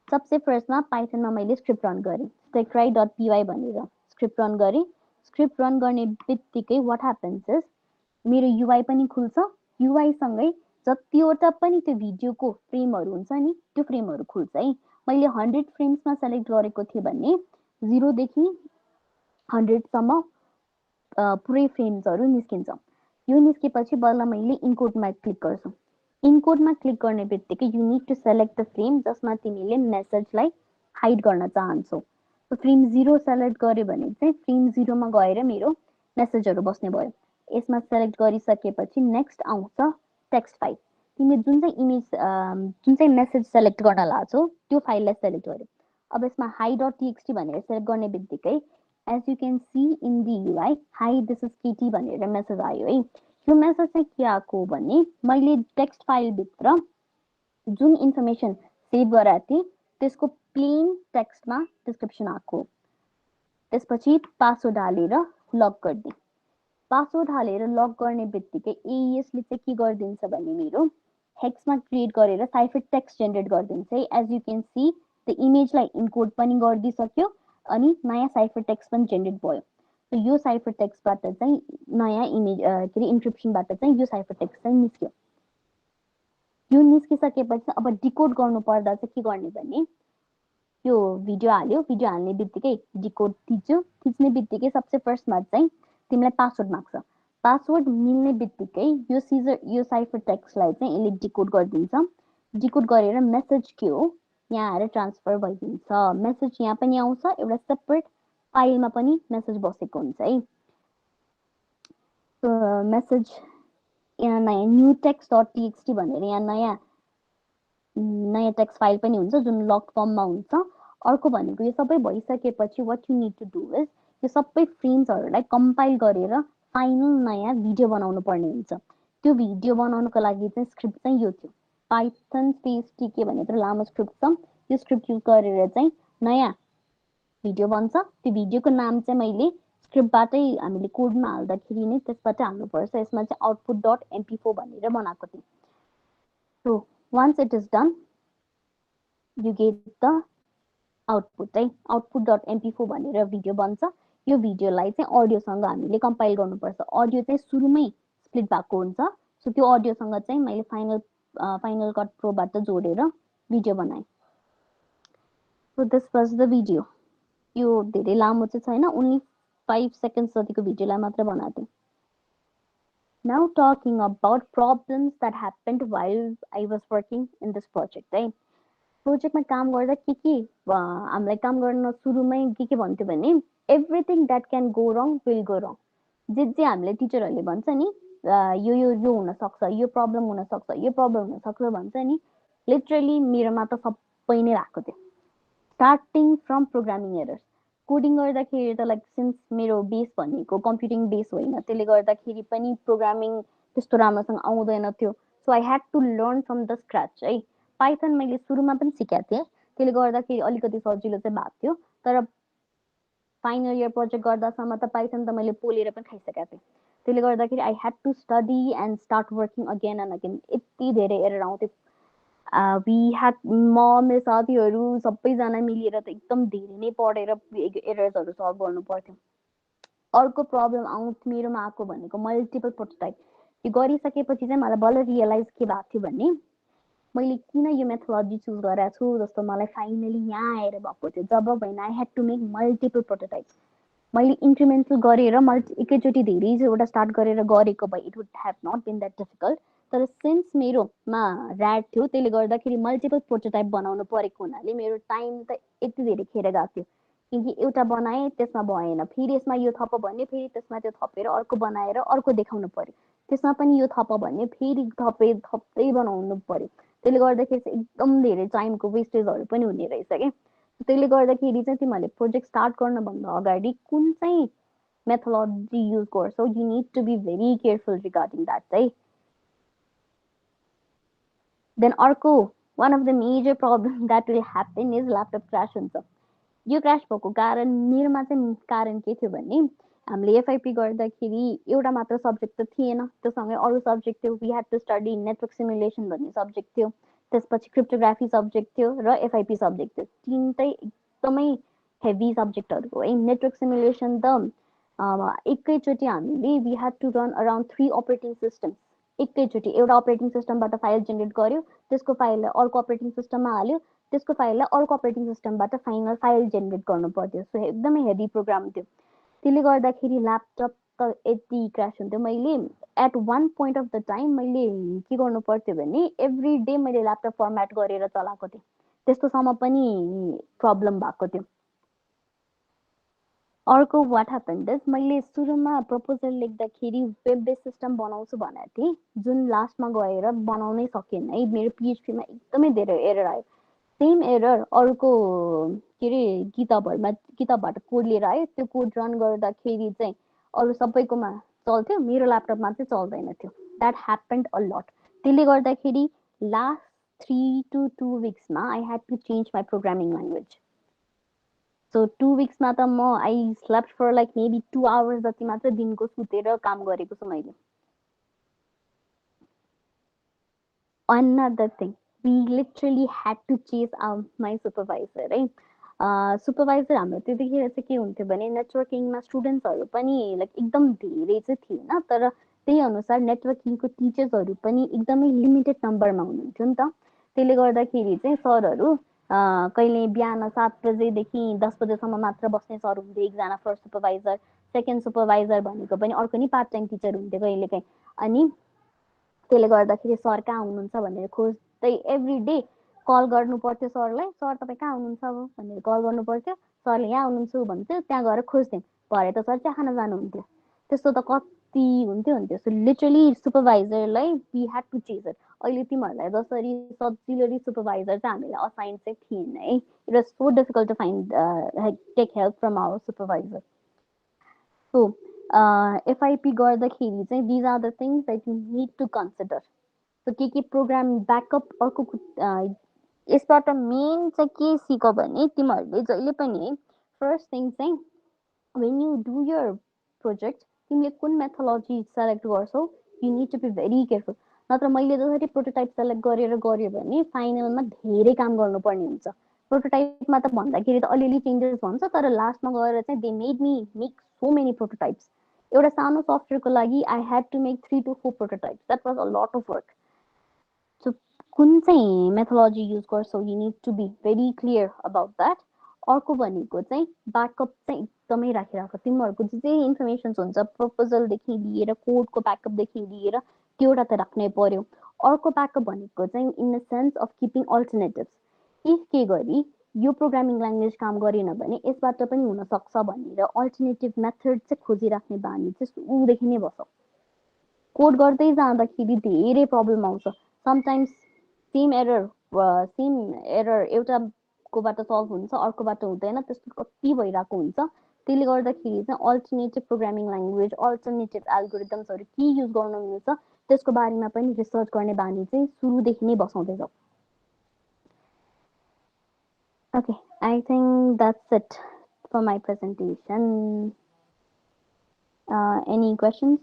सबसे फर्स्टमा पाइथनमा मैले स्क्रिप्ट रन गरेँ, stackry.py भनेर स्क्रिप्ट रन गरेँ। स्क्रिप्ट रन गर्ने बित्तिकै वाट ह्यापन्स इज मेरो युआई पनि खुल्छ, युआई सँगै जतिवटा पनि त्यो भिडियोको फ्रेमहरू हुन्छ नि त्यो फ्रेमहरू खुल्छ है। मैले 100 फ्रेम्समा सेलेक्ट गरेको थिएँ भने 0 देखि 100 सम्म पुरै फ्रेम्सहरू निस्किन्छ। यो निस्केपछि बल्ल मैले इन्कोडमा क्लिक गर्छु। इन्कोडमा क्लिक गर्ने बित्तिकै you need to select the frame जसमा तिमीले मेसेजलाई हाइड गर्न चाहन्छौ। फ्रेम 0 सेलेक्ट गर्यो भने चाहिँ फ्रेम 0 मा गएर मेरो मेसेजहरू बस्ने भयो। यसमा सेलेक्ट गरिसकेपछि नेक्स्ट आउँछ टेक्स्ट फाइल। तिमीले जुन चाहिँ इमेज जुन चाहिँ मेसेज सेलेक्ट गर्न लाग्छौ त्यो फाइललाई सेलेक्ट गर्यो। अब यसमा hi.txt भनेर सेलेक्ट गर्ने बित्तिकै as you can see in the UI, hi this is KT भनेर मेसेज आयो है। यो मेसेज चाहिँ के आएको भने मैले टेक्स्ट फाइल भित्र जुन इन्फर्मेसन सेभ गरेको थिएँ त्यसको प्लेन टेक्स्टमा डिस्क्रिप्सन आएको। त्यसपछि पासवर्ड हालेर लक गरिदिएँ। पासवर्ड हालेर लक गर्ने बित्तिकै एइएसले चाहिँ के गरिदिन्छ भने मेरो हेक्समा क्रिएट गरेर साइफर टेक्स्ट जेनेरेट गरिदिन्छ है। एज यु क्यान सी त्यो इमेजलाई इन्कोड पनि गरिदिइसक्यो अनि नयाँ साइफर टेक्स्ट पनि जेनेरेट भयो। सो यो साइफर टेक्स्टबाट चाहिँ नयाँ इमेज के अरे इन्क्रिप्सनबाट चाहिँ यो साइफर टेक्स्ट चाहिँ निस्क्यो। यो निस्किसकेपछि अब डिकोड गर्नु पर्दा चाहिँ के गर्ने भने यो भिडियो हाल्यो, भिडियो हाल्ने बित्तिकै डिकोड थिच्यो। थिच्ने बित्तिकै सबसे फर्स्टमा चाहिँ तिमीलाई पासवर्ड माग्छ। पासवर्ड मिल्ने बित्तिकै यो साइफर टेक्स्टलाई चाहिँ यसले डिकोड गरिदिन्छ। डिकोड गरेर मेसेज के हो यहाँ आएर ट्रान्सफर भइदिन्छ। मेसेज यहाँ पनि आउँछ, एउटा सेपरेट फाइलमा पनि मेसेज बसेको हुन्छ है। मेसेज यहाँ नयाँ न्यू टेक्स्ट.txt भनेर यहाँ नयाँ टेक्स्ट फाइल पनि हुन्छ जुन लक फर्ममा हुन्छ। अर्को भनेको यो सबै भइसकेपछि what you need to do is यो सबै फ्रेम्सहरूलाई कम्पाइल गरेर फाइनल नयाँ भिडियो बनाउनु पर्ने हुन्छ। त्यो भिडियो बनाउनुको लागि चाहिँ स्क्रिप्ट चाहिँ यो थियो, पाइथन स्पेस टीके भनेर लामो स्क्रिप्ट छ। यो स्क्रिप्ट युज गरेर चाहिँ नयाँ भिडियो बन्छ। त्यो भिडियोको नाम चाहिँ मैले स्क्रिप्टबाटै हामीले कोडमा हाल्दाखेरि नै त्यसबाट हाल्नुपर्छ। यसमा चाहिँ output.mp4 भनेर बनाएको थिएँ। So once it is done you get the output है। output.mp4 भनेर भिडियो बन्छ। यो भिडियोलाई चाहिँ अडियोसँग हामीले कम्पाइल गर्नुपर्छ। अडियो चाहिँ सुरुमै स्प्लिट भएको हुन्छ। सो त्यो अडियोसँग चाहिँ मैले फाइनल कट प्रोबाट जोडेर भिडियो बनाएँ। So this was the video. यो धेरै लामो चाहिँ छैन, ओन्ली 5 सेकेन्ड्स जतिको भिडियोलाई मात्र बनाएको थिएँ। Now talking about problems that happened while I was working in this project है। प्रोजेक्टमा काम गर्दा के हामीलाई काम गर्न सुरुमै के भन्थ्यो भने everything that can go wrong will go wrong. जे हामीले टिचरहरूले भन्छ नि यो हुनसक्छ, यो प्रब्लम हुनसक्छ, यो प्रब्लम हुनसक्छ भन्छ नि, लिटरली मेरोमा त सबै नै भएको थियो। Starting from programming errors. Coding गर्दाखेरि त लाइक सिन्स मेरो बेस भनेको कम्प्युटिङ बेस होइन, त्यसले गर्दाखेरि पनि प्रोग्रामिङ त्यस्तो राम्रोसँग आउँदैन थियो। So I had to learn from the scratch है। पाइथन मैले सुरुमा पनि सिकेको थिएँ, त्यसले गर्दाखेरि अलिकति सजिलो चाहिँ भएको थियो। तर फाइनल इयर प्रोजेक्ट गर्दासम्म त पाइथन त मैले पोलेर पनि खाइसकेको थिएँ। त्यसले गर्दाखेरि I had to study and start working again and again. यति धेरै एरर आउँथ्यो। वी ह्याड मेरो साथीहरू सबैजना मिलेर त एकदम धेरै नै पढेर एरर्सहरू सल्भ गर्नु पर्थ्यो। अर्को प्रब्लम मेरोमा आएको भनेको मल्टिपल प्रोटोटाइप। यो गरिसकेपछि चाहिँ मलाई बल्ल रियलाइज के भएको थियो भने मैले किन यो मेथोलोजी चुज गरेको छु जस्तो मलाई फाइनली यहाँ आएर भएको थियो। जब होइन I had to make multiple prototype. मैले इन्क्रिमेन्टल गरेर एकैचोटि धेरैवटा स्टार्ट गरेर गरेको भए it would have not been that difficult. तर सिन्स मेरोमा ऱ्याट थियो त्यसले गर्दाखेरि मल्टिपल प्रोटोटाइप बनाउनु परेको हुनाले मेरो टाइम त यति धेरै खेर गएको थियो किनकि एउटा बनाए त्यसमा भएन, फेरि यसमा यो थप भने फेरि त्यसमा त्यो थपेर अर्को बनाएर अर्को देखाउनु पर्यो, त्यसमा पनि यो थप भने फेरि थप्दै बनाउनु पर्यो। त्यसले गर्दाखेरि चाहिँ एकदम धेरै टाइमको वेस्टेजहरू पनि हुने रहेछ क्या। त्यसले गर्दाखेरि चाहिँ तिमीहरूले प्रोजेक्ट स्टार्ट गर्नुभन्दा अगाडि कुन चाहिँ मेथोलोजी युज गर्छौ, you need to be very careful regarding that चाहिँ। देन अर्को one of the major problem that will happen is laptop crash हुन्छ। यो क्रास भएको कारण मेरोमा चाहिँ कारण के थियो भने हामीले एफआइपी गर्दाखेरि एउटा मात्र सब्जेक्ट त थिएन, त्योसँगै अरू सब्जेक्ट थियो। We had to study network simulation भन्ने सब्जेक्ट थियो, त्यसपछि क्रिप्टोग्राफी सब्जेक्ट थियो र एफआइपी सब्जेक्ट थियो। तिनटै एकदमै हेभी सब्जेक्टहरू हो है। नेटवर्क सिमुलेसन त एकैचोटि हामीले we had to run around 3 operating systems एकैचोटि। एउटा अपरेटिङ सिस्टमबाट फाइल जेनेरेट गर्यो, त्यसको फाइललाई अर्को अपरेटिङ सिस्टममा हाल्यो, त्यसको फाइललाई अर्को अपरेटिङ सिस्टमबाट फाइनल फाइल जेनेरेट गर्नु पर्थ्यो। सो एकदमै हेभी प्रोग्राम थियो। त्यसले गर्दाखेरि ल्यापटप त यति क्रास हुन्थ्यो। मैले at one point of the time मैले के गर्नु पर्थ्यो भने एभ्री डे मैले ल्यापटप फर्मेट गरेर चलाएको थिएँ, त्यस्तोसम्म पनि प्रब्लम भएको थियो। अर्को वाट ह्यापन्ड इज मैले सुरुमा प्रपोजल लेख्दाखेरि वेब बेस सिस्टम बनाउँछु भनेको थिएँ, जुन लास्टमा गएर बनाउनै सकेन है। मेरो पिएचपीमा एकदमै धेरै एरर आयो। सेम एरर अर्को के अरे किताबबाट कोड लिएर आयो, त्यो कोड रन गर्दाखेरि चाहिँ अरू सबैकोमा चल्थ्यो, मेरो ल्यापटपमा चाहिँ चल्दैन थियो। That happened a lot. त्यसले गर्दाखेरि लास्ट 3 to 2 weeksमा I had to change my programming language. So 2 weeksमा त म I slept for like maybe 2 hours जति मात्र दिनको सुतेर काम गरेको छु मैले। Another thing, we literally had to chase out my supervisor है। सुपरभाइजर हाम्रो त्यतिखेर चाहिँ के हुन्थ्यो भने नेटवर्किङमा स्टुडेन्ट्सहरू पनि लाइक एकदम धेरै चाहिँ थिएन, तर त्यही अनुसार नेटवर्किङको टिचर्सहरू पनि एकदमै लिमिटेड नम्बरमा हुनुहुन्थ्यो नि त। त्यसले गर्दाखेरि चाहिँ सरहरू कहिले बिहान 7 बजेदेखि 10 बजेसम्म मात्र बस्ने सर हुन्थ्यो एकजना फर्स्ट सुपरभाइजर। सेकेन्ड सुपरभाइजर भनेको पनि अर्को नि पार्ट टाइम टिचर हुन्थ्यो कहिलेकाहीँ। अनि त्यसले गर्दाखेरि सर कहाँ हुनुहुन्छ भनेर खोज्दै एभ्री डे कल गर्नु पर्थ्यो सरलाई, सर तपाईँ कहाँ हुनुहुन्छ भनेर कल गर्नु पर्थ्यो। सरले यहाँ हुनुहुन्छ भन्थ्यो, त्यहाँ गएर खोज्थ्यौँ, भरे त सर चिया खान जानुहुन्थ्यो। त्यस्तो त कति हुन्थ्यो। सो लिटरली सुपरभाइजरलाई we had to chase it. अहिले तिमीहरूलाई जसरी सजिलोली सुपरभाइजर चाहिँ हामीलाई असाइन चाहिँ थिएन है। It was so difficult to find take help from our supervisor. So FIP गर्दाखेरि चाहिँ these are the things that you need to consider. So के प्रोग्राम ब्याकअप अर्को यसबाट मेन चाहिँ के सिक भने तिमीहरूले जहिले पनि फर्स्ट थिङ चाहिँ when you do your project तिमीले कुन मेथोलोजी सेलेक्ट गर्छौ, you need to be very careful. नत्र मैले जसरी प्रोटोटाइप सेलेक्ट गरेर गऱ्यो भने फाइनलमा धेरै काम गर्नुपर्ने हुन्छ। प्रोटोटाइपमा त भन्दाखेरि त अलिअलि चेन्जेस भन्छ, तर लास्टमा गएर चाहिँ they made me make so many prototypes. एउटा सानो सफ्टवेयरको लागि I had to make 3 to 4 prototypes. That was a lot of work. So कुन चाहिँ मेथोलोजी युज गर्छौ, you need to be very clear about that. अर्को भनेको चाहिँ ब्याकअप चाहिँ एकदमै राखिराख। तिमीहरूको जे इन्फर्मेसन्स हुन्छ प्रपोजलदेखि लिएर कोडको ब्याकअपदेखि लिएर त्यो एउटा त राख्नै पर्यो। अर्को ब्याकअप भनेको चाहिँ in the sense of keeping alternatives. If के गरी यो प्रोग्रामिङ ल्याङ्ग्वेज काम गरेन भने यसबाट पनि हुनसक्छ भनेर अल्टरनेटिभ मेथड चाहिँ खोजिराख्ने बानी चाहिँ सुरुदेखि नै बस्छ। कोड गर्दै जाँदाखेरि धेरै प्रब्लम आउँछ। समटाइम्स सेम एरर एउटाकोबाट सल्भ हुन्छ, अर्कोबाट हुँदैन, त्यस्तो कति भइरहेको हुन्छ। त्यसले गर्दाखेरि चाहिँ अल्टरनेटिभ प्रोग्रामिङ ल्याङ्ग्वेज, अल्टरनेटिभ एल्गोरिदम्सहरू के युज गर्न मिल्छ त्यसको बारेमा पनि रिसर्च गर्ने बानी चाहिँ सुरुदेखि नै बसाउँदै जाऊ। Okay, I think that's it for my presentation. Any questions?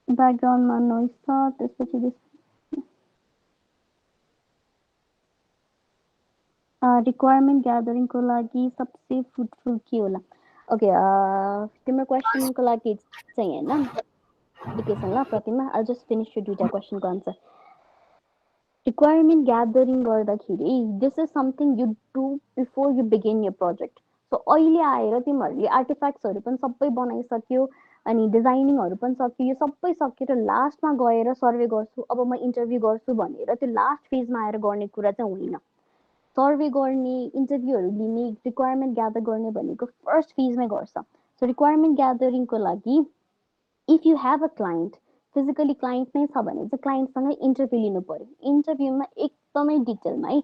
Background मा noise छ, त्यसपछि रिक्वायरमेन्ट ग्यादरिङको लागि सबसे फ्रुटफुल के होला? ओके, तिम्रो क्वेसनको लागि चाहिँ हैन एकैछिन ल प्रतिमा, I'll just finish your दुईटा क्वेसनको आन्सर। रिक्वायरमेन्ट ग्यादरिङ गर्दाखेरि this is something you do before you begin your project. So अहिले आएर तिमीहरूले आर्टिफ्याक्ट्सहरू पनि सबै बनाइसक्यो अनि डिजाइनिङहरू पनि सक्यो, यो सबै सकेर लास्टमा गएर सर्वे गर्छु, अब म इन्टरभ्यू गर्छु भनेर त्यो लास्ट फेजमा आएर गर्ने कुरा चाहिँ होइन। सर्वे गर्ने, इन्टरभ्यूहरू लिने, रिक्वायरमेन्ट ग्यादर गर्ने भनेको फर्स्ट फेजमै गर्छ। सो रिक्वायरमेन्ट ग्यादरिङको लागि if you have a client, physically client नै छ भने चाहिँ क्लाइन्टसँगै इन्टरभ्यू लिनु पर्यो। इन्टरभ्यूमा एकदमै डिटेलमा है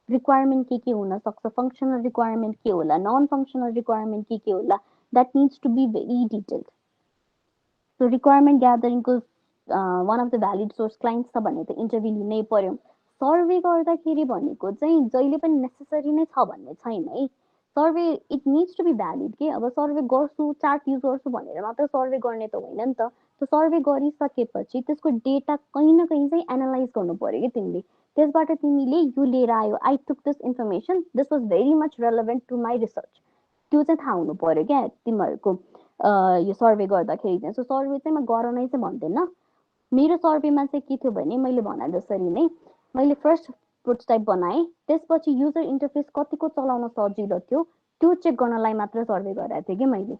रिक्वायरमेन्ट के हुनसक्छ, फङ्सनल रिक्वायरमेन्ट के होला, नन फङ्सनल रिक्वायरमेन्ट के होला, that needs to be very detailed. So requirement ग्यादरिङको one of the valid source client छ भने त इन्टरभ्यू लिनै पर्यो। सर्वे गर्दाखेरि भनेको चाहिँ जहिले पनि नेसेसरी नै छ भन्ने छैन है। Survey it needs to be valid के। अब सर्वे गर्छु, चार्ट युज गर्छु भनेर मात्र सर्वे गर्ने त होइन नि त। त्यो सर्वे गरिसकेपछि त्यसको डेटा कहीँ न कहीँ चाहिँ एनालाइज गर्नु पर्यो कि तिमीले। त्यसबाट तिमीले यो लिएर आयो, I took this information, this was very much relevant to my research, त्यो चाहिँ थाहा हुनु पर्यो क्या तिमीहरूको यो सर्वे गर्दाखेरि चाहिँ। सो सर्वे चाहिँ म गर नै चाहिँ भन्दैन। मेरो सर्वेमा चाहिँ के थियो भने मैले भने जसरी नै मैले फर्स्ट प्रोटोटाइप बनाएँ, त्यसपछि युजर इन्टरफेस कतिको चलाउन सजिलो थियो त्यो चेक गर्नलाई मात्र सर्वे गराएको थिएँ कि मैले।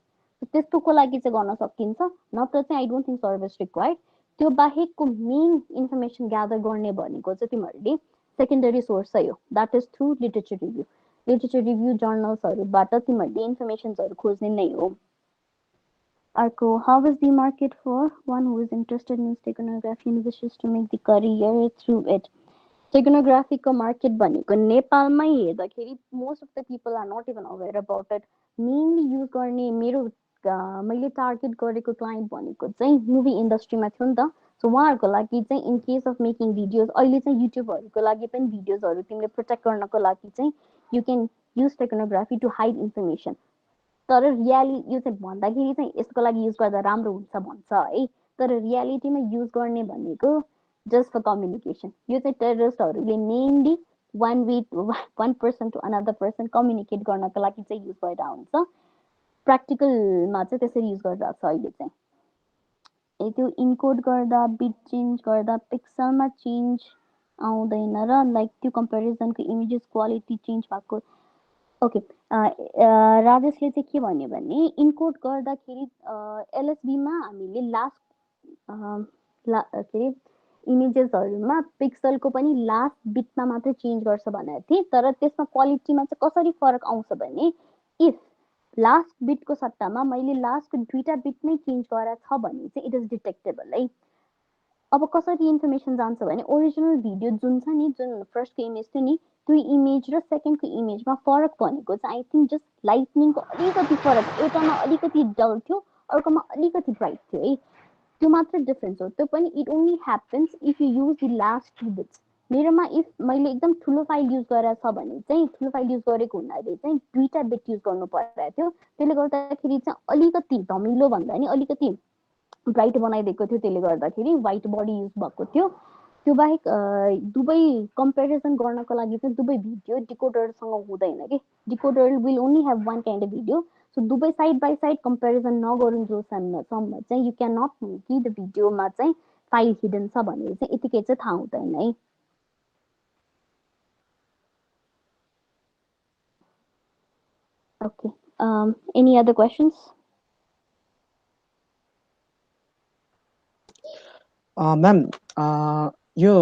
त्यस्तोको लागि चाहिँ गर्न सकिन्छ, नत्र चाहिँ I don't think survey is required. त्यो बाहेकको मेन इन्फर्मेसन ग्यादर गर्ने भनेको चाहिँ तिमीहरूले सेकेन्डरी सोर्स चाहिँ हो, that is through literature review. Literature review जर्नल्सहरूबाट तिमीहरूले इन्फर्मेसन्सहरू खोज्ने नै हो। अर्को, how is the market for one who is interested in steganography and wishes to make the career through it? स्टेगनोग्राफीको मार्केट भनेको नेपालमै हेर्दाखेरि most of the people are not even aware about it. Mainly use गर्ने मेरो मैले target गरेको client भनेको चाहिँ मुभी इन्डस्ट्रीमा थियो नि त। सो उहाँहरूको लागि चाहिँ in case of making videos, अहिले चाहिँ युट्युबहरूको लागि पनि भिडियोजहरू तिमीले प्रोटेक्ट गर्नको लागि चाहिँ you can use steganography to hide information. तर रियालिटी यो चाहिँ भन्दाखेरि चाहिँ यसको लागि युज गर्दा राम्रो हुन्छ भन्छ है, तर रियालिटीमा युज गर्ने भनेको जस्ट फर कम्युनिकेसन। यो चाहिँ टेररिस्टहरूले mainly one person to another person communicate गर्नको लागि चाहिँ युज गरिरहेको हुन्छ। प्र्याक्टिकलमा चाहिँ त्यसरी युज गरिरहेको छ अहिले चाहिँ। त्यो इन्कोड गर्दा, बिट चेन्ज गर्दा पिक्सलमा चेन्ज आउँदैन र लाइक त्यो कम्पेरिजनको इमेजेस क्वालिटी चेन्ज भएको। ओके, राजेशले चाहिँ के भन्यो भने इन्कोड गर्दाखेरि एलएसबीमा हामीले के अरे इमेजेसहरूमा पिक्सलको पनि लास्ट बिटमा मात्रै चेन्ज गर्छ भनेको थिएँ, तर त्यसमा क्वालिटीमा चाहिँ कसरी फरक आउँछ भने इफ लास्ट बिटको सट्टामा मैले लास्टको 2टा बिटमै चेन्ज गरेको छ भने चाहिँ इट इज डिटेक्टेबल है। अब कसरी इन्फर्मेसन जान्छ भने ओरिजिनल भिडियो जुन छ नि, जुन फर्स्टको इमेज थियो नि, त्यो इमेज र सेकेन्डको इमेजमा फरक भनेको चाहिँ आई थिङ्क जस्ट लाइटनिङको अलिकति फरक, एउटामा अलिकति डल थियो, अर्कोमा अलिकति ब्राइट थियो है, त्यो मात्र डिफरेन्स हो। त्यो पनि it only happens if you use the last 2 bits. मेरोमा इफ मैले एकदम ठुलो फाइल युज गरेको छ भने चाहिँ, ठुलो फाइल युज गरेको हुनाले चाहिँ 2टा बिट युज गर्नु परेको थियो, त्यसले गर्दाखेरि चाहिँ अलिकति धमिलो भन्दा नि अलिकति ब्राइट बनाइदिएको थियो, त्यसले गर्दाखेरि वाइट बडी युज भएको थियो। त्यो बाहेक दुवै कम्पेरिजन गर्नको लागि चाहिँ दुवै भिडियो डिकोडरसँग हुँदैन कि, decoder will only have one kind of video. So दुवै साइड बाई साइड कम्पेरिजन नगरुन्जेलसम्म चाहिँ यु क्यान नट नो कि द भिडियोमा चाहिँ फाइल हिडन छ भनेर चाहिँ यतिकै चाहिँ थाहा हुँदैन है। Okay, any other questions? Ma'am, यो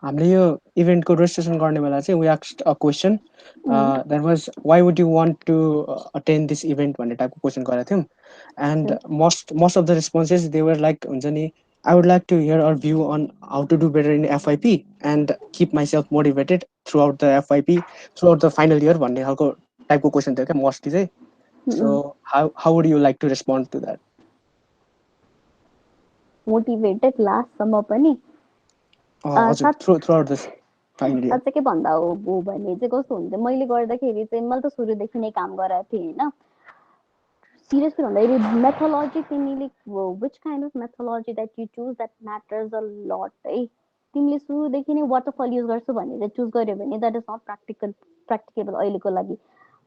हामीले यो इभेन्टको रेजिस्ट्रेसन गर्ने बेला चाहिँ we asked a question that was why would you want to attend this event भन्ने टाइपको क्वेसन गरेको थियौँ। And most of the responses they were like हुन्छ नि, I would like to hear our view on how to do better in FIP and keep myself motivated throughout the FIP, throughout the final year भन्ने खालको टाइपको question थियो क्या mostly चाहिँ। So how would you like to respond to that? Motivated लास्टसम्म पनि साँच्चै भन्दा हो भने चाहिँ कस्तो हुन्छ, मैले गर्दाखेरि चाहिँ मैले त सुरुदेखि नै काम गराएको थिएँ होइन। सिरियसली भन्दाखेरि मेथोलोजी तिमीले which kind of methodology that you choose that matters a lot है। तिमीले सुरुदेखि नै वाटरफल युज गर्छु भनेर चुज गर्यो भने द्याट इज नट प्र्याक्टिकेबल अहिलेको लागि।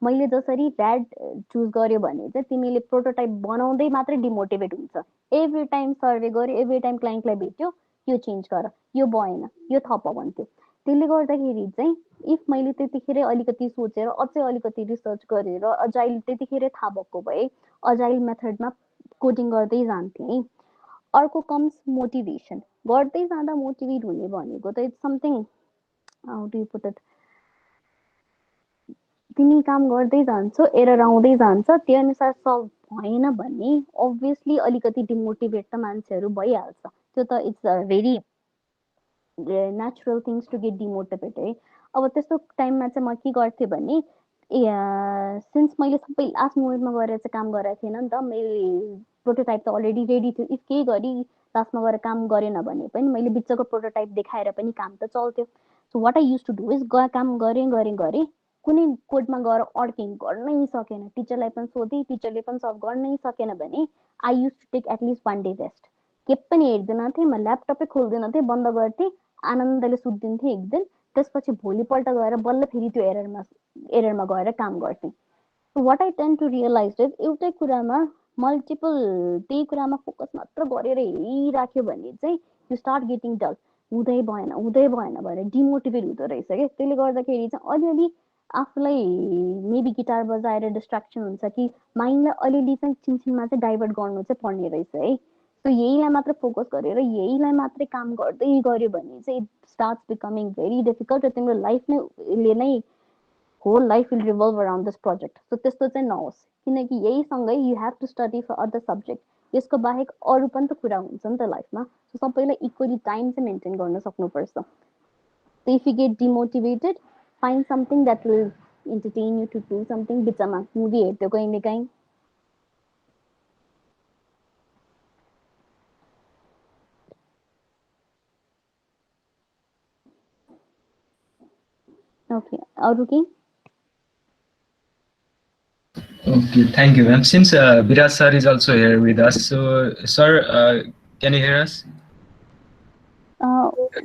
मैले जसरी ऱ्याड चुज गर्यो भने चाहिँ तिमीले प्रोटोटाइप बनाउँदै मात्रै डिमोटिभेट हुन्छ। एभ्री टाइम सर्वे गर्यो, एभ्री टाइम क्लाइन्टलाई भेट्यो, यो चेन्ज गर, यो भएन, यो थप भन्थ्यो। त्यसले गर्दाखेरि चाहिँ इफ मैले त्यतिखेरै अलिकति सोचेर अझै अलिकति रिसर्च गरेर अजाइल त्यतिखेरै थाहा भएको भए अजाइल मेथडमा कोडिङ गर्दै जान्थेँ। अर्को कम्स मोटिभेसन। गर्दै जाँदा मोटिभेट हुने भनेको त it's something how do you put it, तिमी काम गर्दै जान्छौ एरर आउँदै जान्छ त्यो अनुसार सल्भ भएन भने अभियसली अलिकति डिमोटिभेट त मान्छेहरू भइहाल्छ। त्यो त it's a very natural things to get demotivate है। अब त्यस्तो टाइममा चाहिँ म के गर्थेँ भने सिन्स मैले सबै लास्ट मोमेन्टमा गएर चाहिँ काम गरेको थिएन नि त, मैले प्रोटोटाइप त अलरेडी रेडी थियो, इफ केही गरी लास्टमा गएर काम गरेन भने पनि मैले बिचको प्रोटोटाइप देखाएर पनि काम त चल्थ्यो। So what I use to do is काम गरेँ कुनै कोडमा गएर अड्केँ, गर्नै सकेन, टिचरलाई पनि सोधेँ, टिचरले पनि सल्भ गर्नै सकेन भने I use to take at least 1 day rest. के पनि हेर्दैन थिएँ, म ल्यापटपै खोल्दैन थिएँ, बन्द गर्थेँ, आनन्दले सुत्दिन्थेँ एक दिन, त्यसपछि भोलिपल्ट गएर बल्ल फेरि त्यो एररमा गएर काम गर्थेँ। What I tend to realize is एउटै कुरामा मल्टिपल त्यही कुरामा फोकस मात्र गरेर हेरिराख्यो भने चाहिँ यु स्टार्ट गेटिङ डल, हुँदै भएन भएर डिमोटिभेट हुँदो रहेछ क्या। त्यसले गर्दाखेरि चाहिँ अलिअलि आफूलाई मेबी गिटार बजाएर डिस्ट्र्याक्सन हुन्छ कि माइन्डलाई अलिअलि चाहिँ छिनछिनमा चाहिँ डाइभर्ट गर्नु चाहिँ पर्ने रहेछ है। सो यहीलाई मात्र फोकस गरेर यहीलाई मात्रै काम गर्दै गऱ्यो भने चाहिँ it starts becoming very difficult र तिम्रो लाइफले नै whole life will revolve around this project. So त्यस्तो चाहिँ नहोस्, किनकि यहीसँगै you have to study for other subject, यसको बाहेक अरू पनि त कुरा हुन्छ नि त लाइफमा। सो सबैलाई इक्वली टाइम चाहिँ मेन्टेन गर्न सक्नुपर्छ। If you get demotivated find something that will entertain you to do something, बिचमा मुभी हेर्थ्यो कहिले काहीँ। Okay, अरू के? Okay, thank you, ma'am. Since Viraj sir is also here with us, so sir, can you hear us?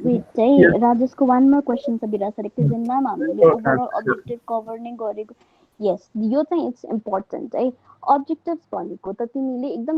Wait, चाहिँ राजेशको one more question छ विराज sir, एकैछिनमा हामीले overall objective cover नै गरेको। यस, यो चाहिँ इट्स इम्पोर्टेन्ट है। अब्जेक्टिभ्स भनेको त तिमीले एकदम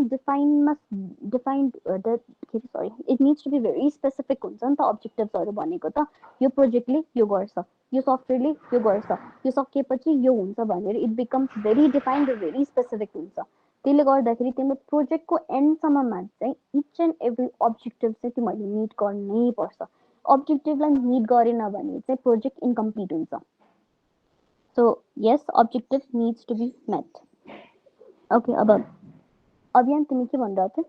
it needs to be very specific हुन्छ नि त। अब्जेक्टिभ्सहरू भनेको त यो प्रोजेक्टले यो गर्छ, यो सफ्टवेयरले यो गर्छ, यो सकिएपछि यो हुन्छ भनेर इट बिकम्स भेरी डिफाइन्ड र भेरी स्पेसिफिक हुन्छ। त्यसले गर्दाखेरि तिम्रो प्रोजेक्टको एन्डसम्ममा चाहिँ इच एन्ड एभ्री अब्जेक्टिभ चाहिँ तिमीहरूले मिट गर्नै पर्छ। अब्जेक्टिभलाई मिट गरेन भने चाहिँ प्रोजेक्ट इन्कम्प्लिट हुन्छ। So yes, objective needs to be met. Okay, अब अभियान तिमी के भनिरहेको थियौ?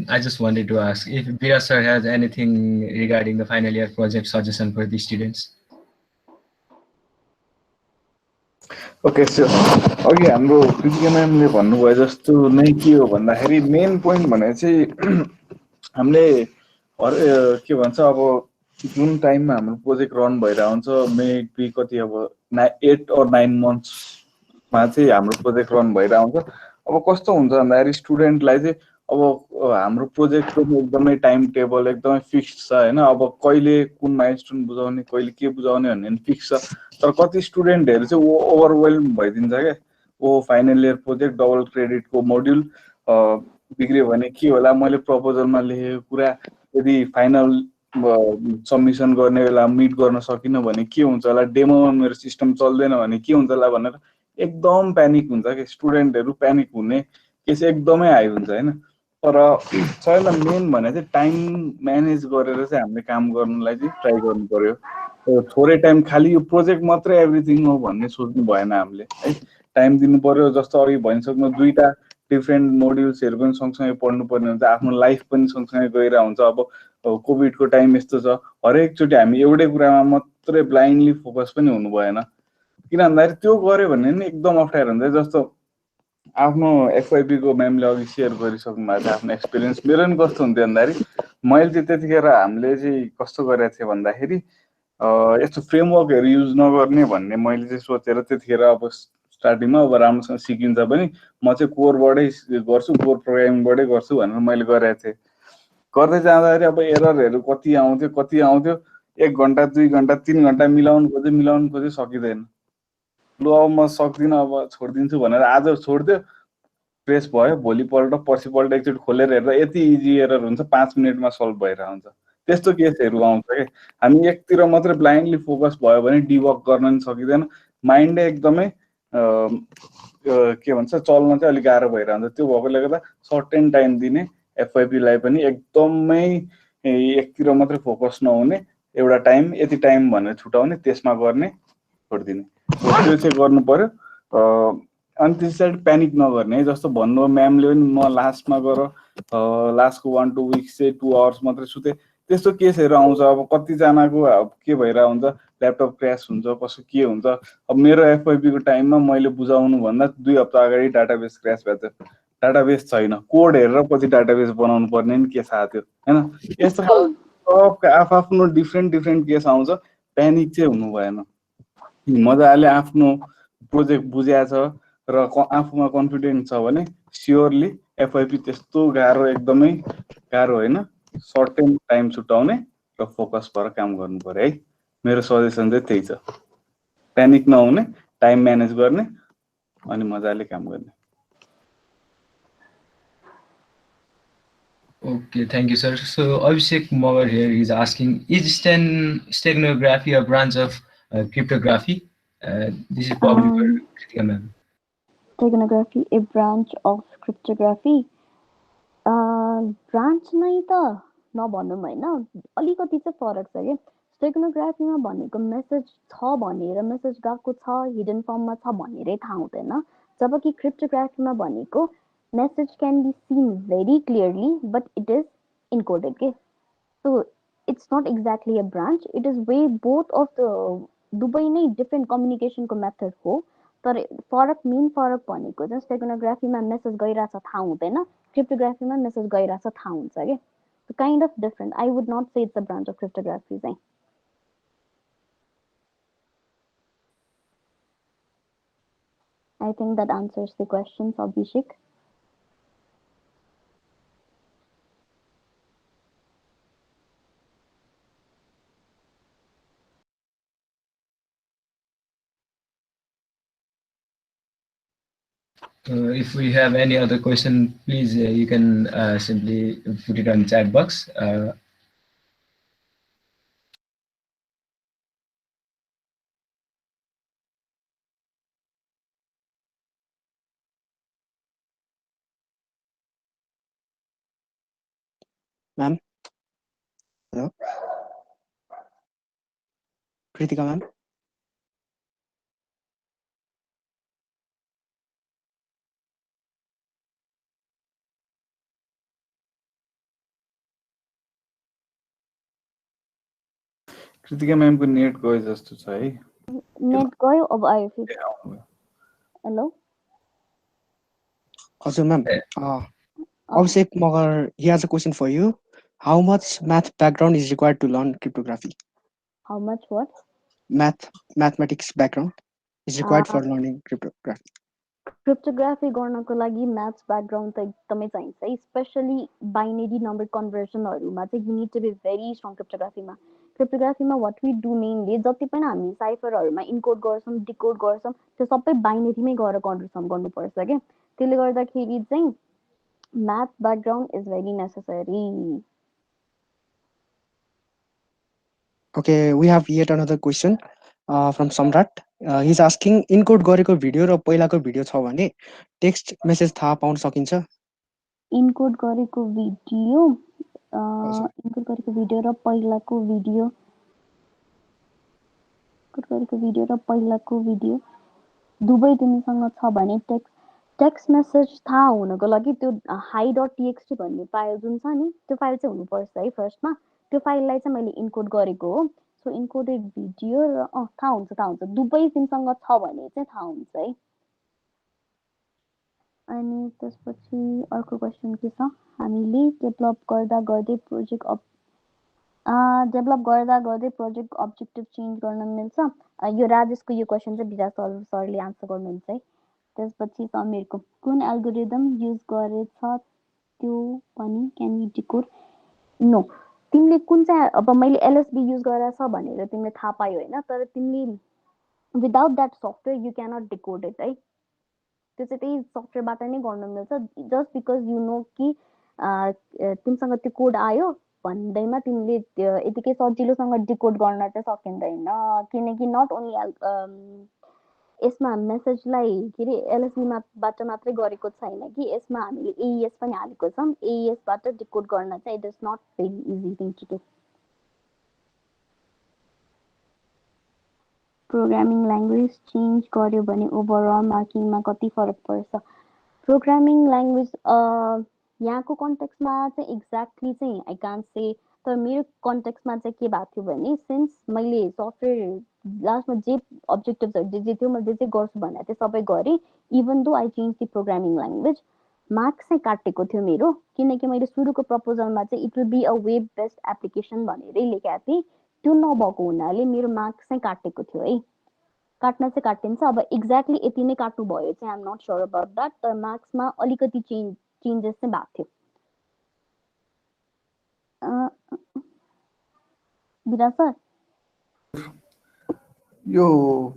I just wanted to ask if Viraj sir has anything regarding the final year project suggestion for the students. Okay sir, अघि हाम्रो कृतिका म्यामले भन्नुभयो जस्तो नै के हो भन्दाखेरि मेन पोइन्ट भने चाहिँ हामीले के भन्छ अब जुन टाइममा हाम्रो प्रोजेक्ट रन भइरहेको हुन्छ मेबी कति अब 8 or 9 मन्थ्समा चाहिँ हाम्रो प्रोजेक्ट रन भइरहेको हुन्छ। अब कस्तो हुन्छ भन्दाखेरि स्टुडेन्टलाई चाहिँ अब हाम्रो प्रोजेक्टको एकदमै टाइम टेबल एकदमै फिक्स छ होइन। अब कहिले कुन माइलस्टोन बुझाउने कहिले के बुझाउने भन्ने फिक्स छ, तर कति स्टुडेन्टहरू चाहिँ ओभरवेल्म भइदिन्छ क्या। फाइनल इयर प्रोजेक्ट डबल क्रेडिटको मोड्युल बिग्रियो भने के होला, मैले प्रपोजलमा लेखेको कुरा यदि फाइनल सबमिसन गर्ने बेला मिट गर्न सकिनँ भने के हुन्छ होला, डेमोमा मेरो सिस्टम चल्दैन भने के हुन्छ होला भनेर एकदम प्यानिक हुन्छ कि स्टुडेन्टहरू। प्यानिक हुने केस एकदमै हाई हुन्छ होइन। तर सबैभन्दा मेन भने चाहिँ टाइम म्यानेज गरेर चाहिँ हामीले काम गर्नुलाई चाहिँ ट्राई गर्नु पर्यो। थोरै टाइम खालि यो प्रोजेक्ट मात्रै एभ्रिथिङ हो भन्ने सोच्नु भएन हामीले है। टाइम दिनु पर्यो। जस्तो अघि भनिसक्नु 2टा डिफ्रेन्ट मोड्युल्सहरू पनि सँगसँगै पढ्नुपर्ने हुन्छ, आफ्नो लाइफ पनि सँगसँगै गइरहेको हुन्छ। अब कोभिडको टाइम यस्तो छ, हरेकचोटि हामी एउटै कुरामा मात्रै ब्लाइन्डली फोकस पनि हुनु भएन। किन भन्दाखेरि त्यो गऱ्यो भने नि एकदम अप्ठ्यारो हुन्छ। जस्तो आफ्नो एफआइपीको म्यामले अघि सेयर गरिसक्नु भएको थियो आफ्नो एक्सपिरियन्स। मेरो नि कस्तो हुन्थ्यो भन्दाखेरि मैले चाहिँ त्यतिखेर हामीले चाहिँ कस्तो गरेको थिएँ भन्दाखेरि यस्तो फ्रेमवर्कहरू युज नगर्ने भन्ने मैले चाहिँ सोचेर त्यतिखेर अब स्टार्टिङमा अब राम्रोसँग सिकिन्छ पनि म चाहिँ कोरबाटै गर्छु, कोर प्रोग्रामिङबाटै गर्छु भनेर मैले गरेको थिएँ। गर्दै जाँदाखेरि अब एररहरू कति आउँथ्यो 1 घन्टा 2 घन्टा 3 घन्टा मिलाउनु खोजे सकिँदैन। लु अब म सक्दिनँ अब छोडिदिन्छु भनेर आज छोडिदियो, प्रेस भयो, भोलिपल्ट पर्सिपल्ट एकचोटि खोलेर हेर्दा यति इजी एरर हुन्छ 5 मिनटमा सल्भ भइरहेको हुन्छ। त्यस्तो केसहरू आउँछ के हामी एकतिर मात्रै ब्लाइन्डली फोकस भयो भने डिवर्क गर्न नि सकिँदैन माइन्डै एकदमै के भन्छ चल्न चाहिँ अलिक गाह्रो भइरहन्छ त्यो भएकोले गर्दा सर्टेन टाइम दिने एफआइपीलाई पनि एकदमै एकतिर मात्रै फोकस नहुने एउटा टाइम यति टाइम भनेर छुटाउने त्यसमा गर्ने छोडिदिने त्यो चाहिँ गर्नु पर्यो अनि त्यस पछाडि प्यानिक नगर्ने है जस्तो भन्नु म्यामले पनि म लास्टमा गएर लास्टको 1-2 विक्स चाहिँ 2 आवर्स मात्रै सुते त्यस्तो केसहरू आउँछ अब कतिजनाको के भइरहेको हुन्छ ल्यापटप क्र्यास हुन्छ कसो के हुन्छ अब मेरो एफआइपीको टाइममा मैले बुझाउनु भन्दा 2 हप्ता अगाडि डाटाबेस क्र्यास भएको थियो डाटाबेस छैन कोड हेरेर पछि डाटाबेस बनाउनु पर्ने नि के थाहा थियो हैन यस्तो खालको आफ्नो डिफ्रेन्ट केस आउँछ प्यानिक चाहिँ हुनु भएन मजाले आफ्नो प्रोजेक्ट बुझ्या छ र आफूमा कन्फिडेन्ट छ भने स्योरली एफआइपी त्यस्तो गाह्रो एकदमै गाह्रो होइन सर्टेन टाइम छुटाउने र फोकस भएर काम गर्नु पर्यो है मेरो सजेसन चाहिँ त्यही छ प्यानिक नहुने टाइम म्यानेज गर्ने अनि मजाले काम गर्ने Okay, thank you, sir. So Abhishek Mogar here is asking, is steganography a branch of cryptography? This is probably for Kritika ma'am. Steganography a branch of cryptography branch नै त नभनौँ होइन अलिकति चाहिँ फरक छ कि स्टेगनोग्राफीमा भनेको मेसेज छ भनेर मेसेज गएको छ हिडन फर्ममा छ भनेरै थाहा हुँदैन जबकि क्रिप्टोग्राफीमा भनेको message can be seen very clearly but it is encoded के so it's not exactly a branch it is way both of the दुवै नै डिफ्रेन्ट कम्युनिकेसनको मेथड हो तर फरक मेन फरक भनेको चाहिँ स्टेगनोग्राफीमा मेसेज गइरहेछ थाहा हुँदैन क्रिप्टोग्राफीमा मेसेज गइरहेछ थाहा हुन्छ के kind of different I would not say it's a branch of cryptography चाहिँ I think that answers the questions, Abhishek. If we have any other question, please you can simply put it on chat box. Ma'am? Hello? Kritika ma'am? Kritika म्यामको net गयो जस्तो छ है net गयो अब आयो फेरि हेलो हजुर ma'am. Abhishek Mogar, he has a question for you. How much math background is required to learn cryptography? How much what? Mathematics background is required for learning cryptography. Cryptography गर्नको लागि maths background त एकदमै चाहिन्छ है specially binary number कन्भर्सनहरूमा चाहिँ you need to be very strong क्रिप्टोग्राफीमा what we do mainly जति पनि हामी साइफरहरूमा इन्कोड गर्छौँ डिकोड गर्छौँ त्यो सबै बाइनेरीमै गएर कन्भर्सन गर्नुपर्छ क्या त्यसले गर्दाखेरि चाहिँ math background is very necessary Okay, we have yet another question from Samrat. He's asking, encode गरेको भिडियो र पहिलाको भिडियो छ भने टेक्स्ट मेसेज थाहा पाउन सकिन्छ इन्कोड गरेको भिडियो इन्कोड गरेको भिडियो र पहिलाको भिडियो दुवै तिमीसँग छ भने टेक्स्ट मेसेज थाहा हुनको लागि त्यो hi.txt भन्ने फाइल जुन छ नि त्यो फाइल चाहिँ हुनुपर्छ है फर्स्टमा त्यो फाइललाई चाहिँ मैले इन्कोड गरेको हो सो इन्कोडेड भिडियो र थाहा हुन्छ दुवै तिमीसँग छ भने चाहिँ थाहा हुन्छ है अनि त्यसपछि अर्को क्वेसन के छ हामीले डेभलप गर्दा गर्दै प्रोजेक्ट अब्जेक्टिभ चेन्ज गर्न मिल्छ यो राजेशको यो क्वेसन चाहिँ विराज सरले आन्सर गर्नुहुन्छ है त्यसपछि समीरको कुन एल्गोरिदम युज गरेछ त्यो पनि क्यान यु डिकोड नो तिमीले कुन चाहिँ अब मैले एलएसबी युज गरेछ भनेर तिमीले थाहा पायो होइन तर तिमीले without that software you cannot decode it है त्यो चाहिँ त्यही सफ्टवेयरबाट नै गर्न मिल्छ जस्ट बिकज यु नो कि तिमीसँग त्यो कोड आयो भन्दैमा तिमीले यतिकै सजिलोसँग डिकोड गर्न चाहिँ सकिँदैन किनकि नट ओन्ली यसमा मेसेजलाई के अरे एलएसबीबाट मात्रै गरेको छैन कि यसमा हामीले एइएस पनि हालेको छौँ एइएसबाट डिकोड गर्न चाहिँ it is not very easy thing to do programming language change गर्यो भने ओभरअल मार्किङमा कति फरक पर्छ प्रोग्रामिङ ल्याङ्ग्वेज यहाँको कन्टेक्स्टमा चाहिँ एक्ज्याक्टली चाहिँ आई कान्ट से तर मेरो कन्टेक्स्टमा चाहिँ के भएको थियो भने सिन्स मैले सफ्टवेयर लास्टमा जे अब्जेक्टिभ्सहरू जे थियो मैले जे गर्छु भनेर चाहिँ सबै गरेँ even though I change the programming language marks चाहिँ काटेको थियो मेरो किनकि मैले सुरुको प्रपोजलमा चाहिँ it will be a web based application भनेरै लेखेको थिएँ त्यो नभएको हुनाले मेरो मार्क्स चाहिँ काटेको थियो है काट्न चाहिँ काटिन्छ अब एक्ज्याक्टली यति नै काट्नु भयो चाहिँ I am not sure about that तर मार्क्समा अलिकति चेन्जेस चाहिँ भएको थियो विराज सर यो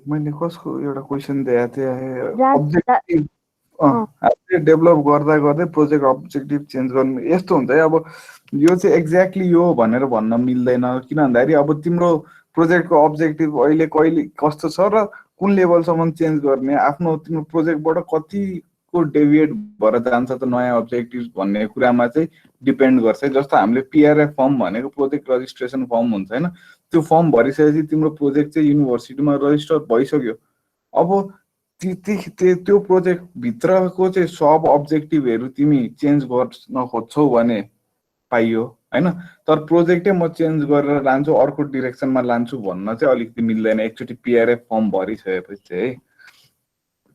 मैले कसको एउटा क्वेसन दिएको थिएँ अब्जेक्टिभ डेभलप गर्दा गर्दै प्रोजेक्ट अब्जेक्टिभ चेन्ज गर्नु यस्तो हुन्छ है अब यो चाहिँ एक्ज्याक्टली यो भनेर भन्न मिल्दैन किन भन्दाखेरि अब तिम्रो प्रोजेक्टको अब्जेक्टिभ अहिले कहिले कस्तो छ र कुन लेभलसम्म चेन्ज गर्ने आफ्नो तिम्रो प्रोजेक्टबाट कतिको डेभिएट भएर जान्छ त नयाँ अब्जेक्टिभ भन्ने कुरामा चाहिँ डिपेन्ड गर्छ जस्तो हामीले पिआरएफ फर्म भनेको प्रोजेक्ट रजिस्ट्रेसन फर्म हुन्छ होइन त्यो फर्म भरिसकेपछि तिम्रो प्रोजेक्ट चाहिँ युनिभर्सिटीमा रजिस्टर भइसक्यो अब त्यो प्रोजेक्ट भित्रको चाहिँ सब अब्जेक्टिभहरू तिमी चेन्ज गर्न खोज्छौ भने पाइयो हैन तर प्रोजेक्टै म चेन्ज गरेर लान्छु अर्को डिरेक्सनमा लान्छु भन्न चाहिँ अलिकति मिल्दैन एकचोटि पिआरएफ फर्म भरिसकेपछि है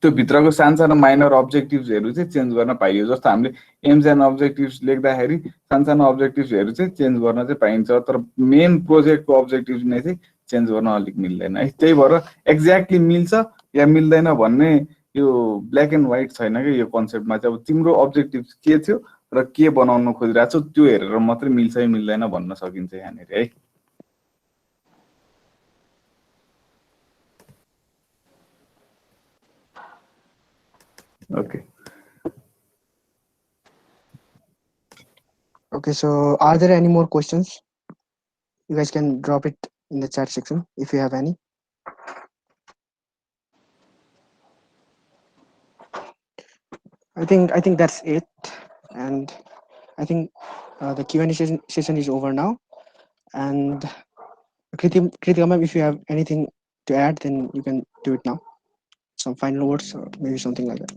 त्यो भित्रको सानसानो माइनर अब्जेक्टिभ्सहरू चाहिँ चेन्ज गर्न पाइयो जस्तो हामीले एम्स एन्ड अब्जेक्टिभ्स लेख्दाखेरि सानसानो अब्जेक्टिभ्सहरू चाहिँ चेन्ज गर्न चाहिँ पाइन्छ तर मेन प्रोजेक्टको अब्जेक्टिभ्स नै चाहिँ चेन्ज गर्न अलिक मिल्दैन है त्यही भएर एक्ज्याक्टली मिल्छ या मिल्दैन भन्ने यो ब्ल्याक एन्ड व्हाइट छैन कि यो कन्सेप्टमा चाहिँ अब तिम्रो अब्जेक्टिभ के थियो र के बनाउन खोजिरहेको छौ त्यो हेरेर मात्रै मिल्छ कि मिल्दैन भन्न सकिन्छ यहाँनिर है Okay. Okay, so are there any more questions? You guys can drop it in the chat section if you have any. I think that's it, and I think the Q&A session is over now. And Kritika ma'am, if you have anything to add, then you can do it now. Some final words or maybe something like that.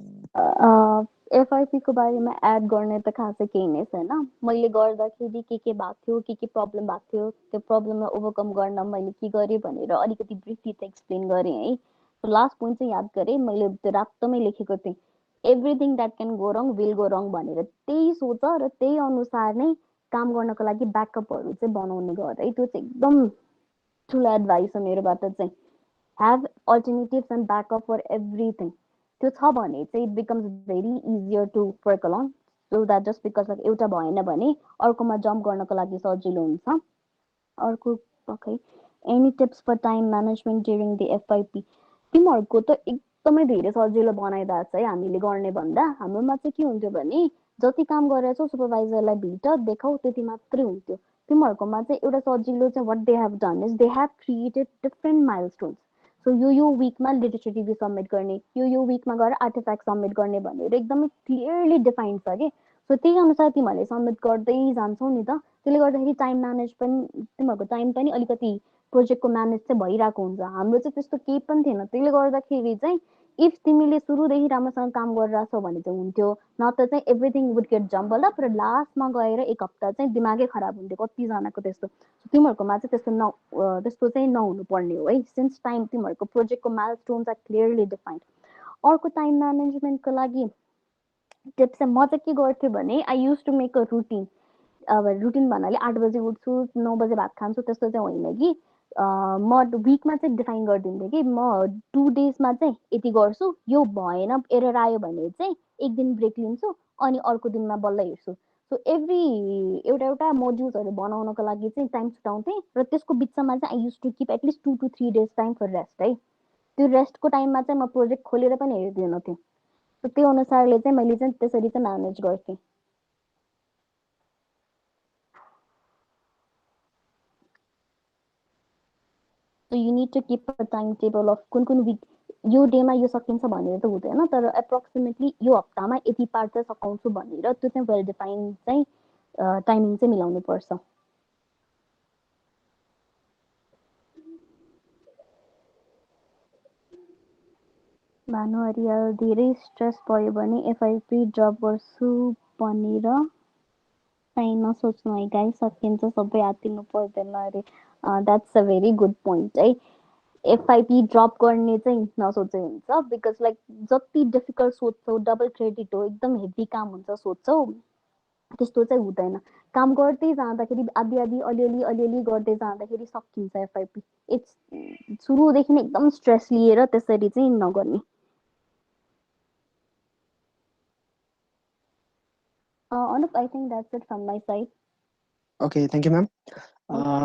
एफआइपी को बारेमा add गर्ने त खासै केही नै छैन मैले गर्दाखेरि के भएको थियो के प्रब्लम भएको थियो त्यो प्रब्लमलाई ओभरकम गर्न मैले के गरेँ भनेर अलिकति ब्रिफली त एक्सप्लेन गरेँ है लास्ट पोइन्ट चाहिँ याद गरेँ मैले त्यो रातमै लेखेको थिएँ everything that can go wrong will go wrong भनेर त्यही सोच र त्यही अनुसार नै काम गर्नको लागि ब्याकअपहरू चाहिँ बनाउने गर है त्यो चाहिँ एकदम ठुलो एडभाइस हो मेरोबाट चाहिँ have alternatives and backup for everything त्यो छ भने चाहिँ it becomes very easier to work along so that just because of एउटा भएन भने अर्कोमा जम्प गर्नको लागि सजिलो हुन्छ अर्को पक्कै any tips for time management during the FIP तिमीहरूको त एकदमै धेरै सजिलो बनाइरहेको छ है हामीले गर्ने भन्दा हाम्रोमा चाहिँ के हुन्थ्यो भने जति काम गरेछौ सुपरभाइजरलाई भेट देखाऊ त्यति मात्रै हुन्थ्यो तिमीहरूकोमा चाहिँ एउटा सजिलो चाहिँ what they have done is they have created different milestones so यो विकमा लिटरेचर रिभ्यू सबमिट गर्ने यो विकमा गएर आर्टिफ्याक्ट सबमिट गर्ने भनेर एकदमै क्लियरली डिफाइन्ड छ कि सो त्यही अनुसार तिमीहरूले सबमिट गर्दै जान्छौ नि त त्यसले गर्दाखेरि टाइम म्यानेज पनि तिमीहरूको टाइम पनि अलिकति प्रोजेक्टको म्यानेज चाहिँ भइरहेको हुन्छ हाम्रो चाहिँ त्यस्तो केही पनि थिएन त्यसले गर्दाखेरि चाहिँ इफ तिमीले सुरुदेखि राम्रोसँग काम गरिरहेछौ भने चाहिँ हुन्थ्यो न त चाहिँ everything would get jumble up र लास्टमा गएर एक हप्ता चाहिँ दिमागै खराब हुन्थ्यो कतिजनाको त्यस्तो तिमीहरूकोमा चाहिँ त्यस्तो चाहिँ नहुनु पर्ने हो है सिन्स टाइम तिमीहरूको प्रोजेक्टको माइलस्टोन्स आर क्लियरली डिफाइन्ड अर्को टाइम म्यानेजमेन्टको लागि टिप्स चाहिँ म चाहिँ के गर्थेँ भने I use to make a routine अब रुटिन भन्नाले 8 बजे उठ्छु 9 बजे भात खान्छु त्यस्तो चाहिँ होइन कि म विकमा चाहिँ डिफाइन गरिदिन्थेँ कि म 2 डेजमा चाहिँ यति गर्छु यो भएन एरर आयो भने चाहिँ एक दिन ब्रेक लिन्छु अनि अर्को दिनमा बल्ल हेर्छु सो एभ्री एउटा मोड्युल्सहरू बनाउनको लागि चाहिँ टाइम छुटाउँथेँ र त्यसको बिचमा चाहिँ I use to keep at least 2 to 3 days time for rest है त्यो रेस्टको टाइममा चाहिँ म प्रोजेक्ट खोलेर पनि हेर्दिनँ सो त्यो अनुसारले चाहिँ मैले चाहिँ त्यसरी चाहिँ म्यानेज गर्थेँ So you need to keep a timetable of कुन week यो डेमा यो सकिन्छ भनेर त हुँदैन तर एप्रोक्सिमेटली यो हप्तामा यति पार्ट चाहिँ सकाउँछु भनेर त्यो चाहिँ वेल डिफाइन चाहिँ टाइमिङ चाहिँ मिलाउनु पर्छ भानु हरियाल धेरै स्ट्रेस भयो भने एफआइपी ड्रप गर्छु भनेर टाइममा सोच्नु है गाइस सकिन्छ सबै आतिनु पर्दैन अरे that's a very good point है एफआइपी ड्रप गर्ने चाहिँ नसोचे हुन्छ बिकज लाइक जति डिफिकल्ट सोच्छौ डबल क्रेडिट हो एकदम हेभी काम हुन्छ सोच्छौ त्यस्तो चाहिँ हुँदैन काम गर्दै जाँदाखेरि आदि आदि अलिअलि गर्दै जाँदाखेरि सकिन्छ एफआइपी इट्स सुरुदेखि नै एकदम स्ट्रेस लिएर त्यसरी चाहिँ नगर्ने Anup, I think that's it from my side. Okay, thank you, ma'am.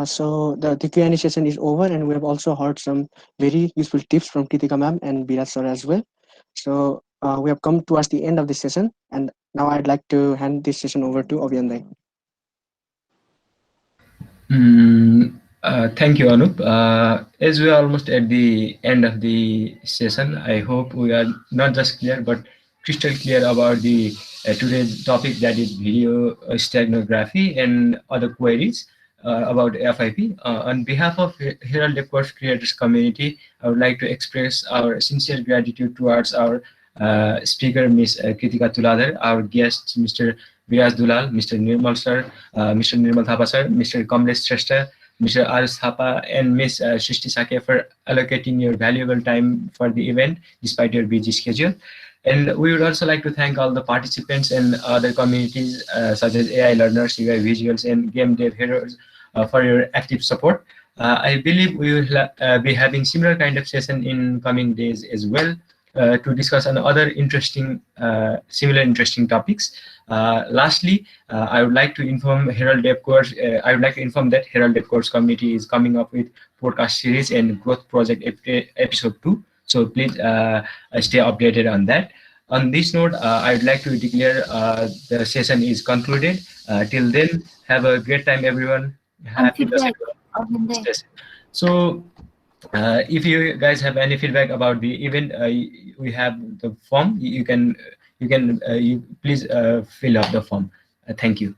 So the Q&A session is over, and we have also heard some very useful tips from Kritika ma'am and Biraj sir as well. So we have come towards the end of this session, and now I'd like to hand this session over to Abhiyanday. Thank you, Anup. As we are almost at the end of the session, I hope we are not just clear, but crystal clear about the today's topic, that is video steganography and other queries about FIP. On behalf of Herald Dev Course Creators community, I would like to express our sincere gratitude towards our speaker, Ms. Kritika Tuladar, our guests, Mr. Biraj Dulal, Mr. Nirmal sir, Mr. Nirmal Thapa sir, Mr. Kamlesh Shrestha, Mr. Aris Thapa, and Ms. Shrishti Sakya for allocating your valuable time for the event despite your busy schedule. And we would also like to thank all the participants and other communities such as AI Learners, UI Visuals, and Game Dev Heroes for your active support. I believe we will be having similar kind of session in coming days as well to discuss on other interesting, similar interesting topics. Lastly, I would like to inform Herald Dev Course. I would like to inform that Herald Dev Course community is coming up with podcast series and growth project episode 2. So please stay updated on that. On this note, I would like to declare the session is concluded. Till then, have a great time, everyone. Happy Dasai. So, if you guys have any feedback about the event, we have the form. You can please fill up the form. Thank you.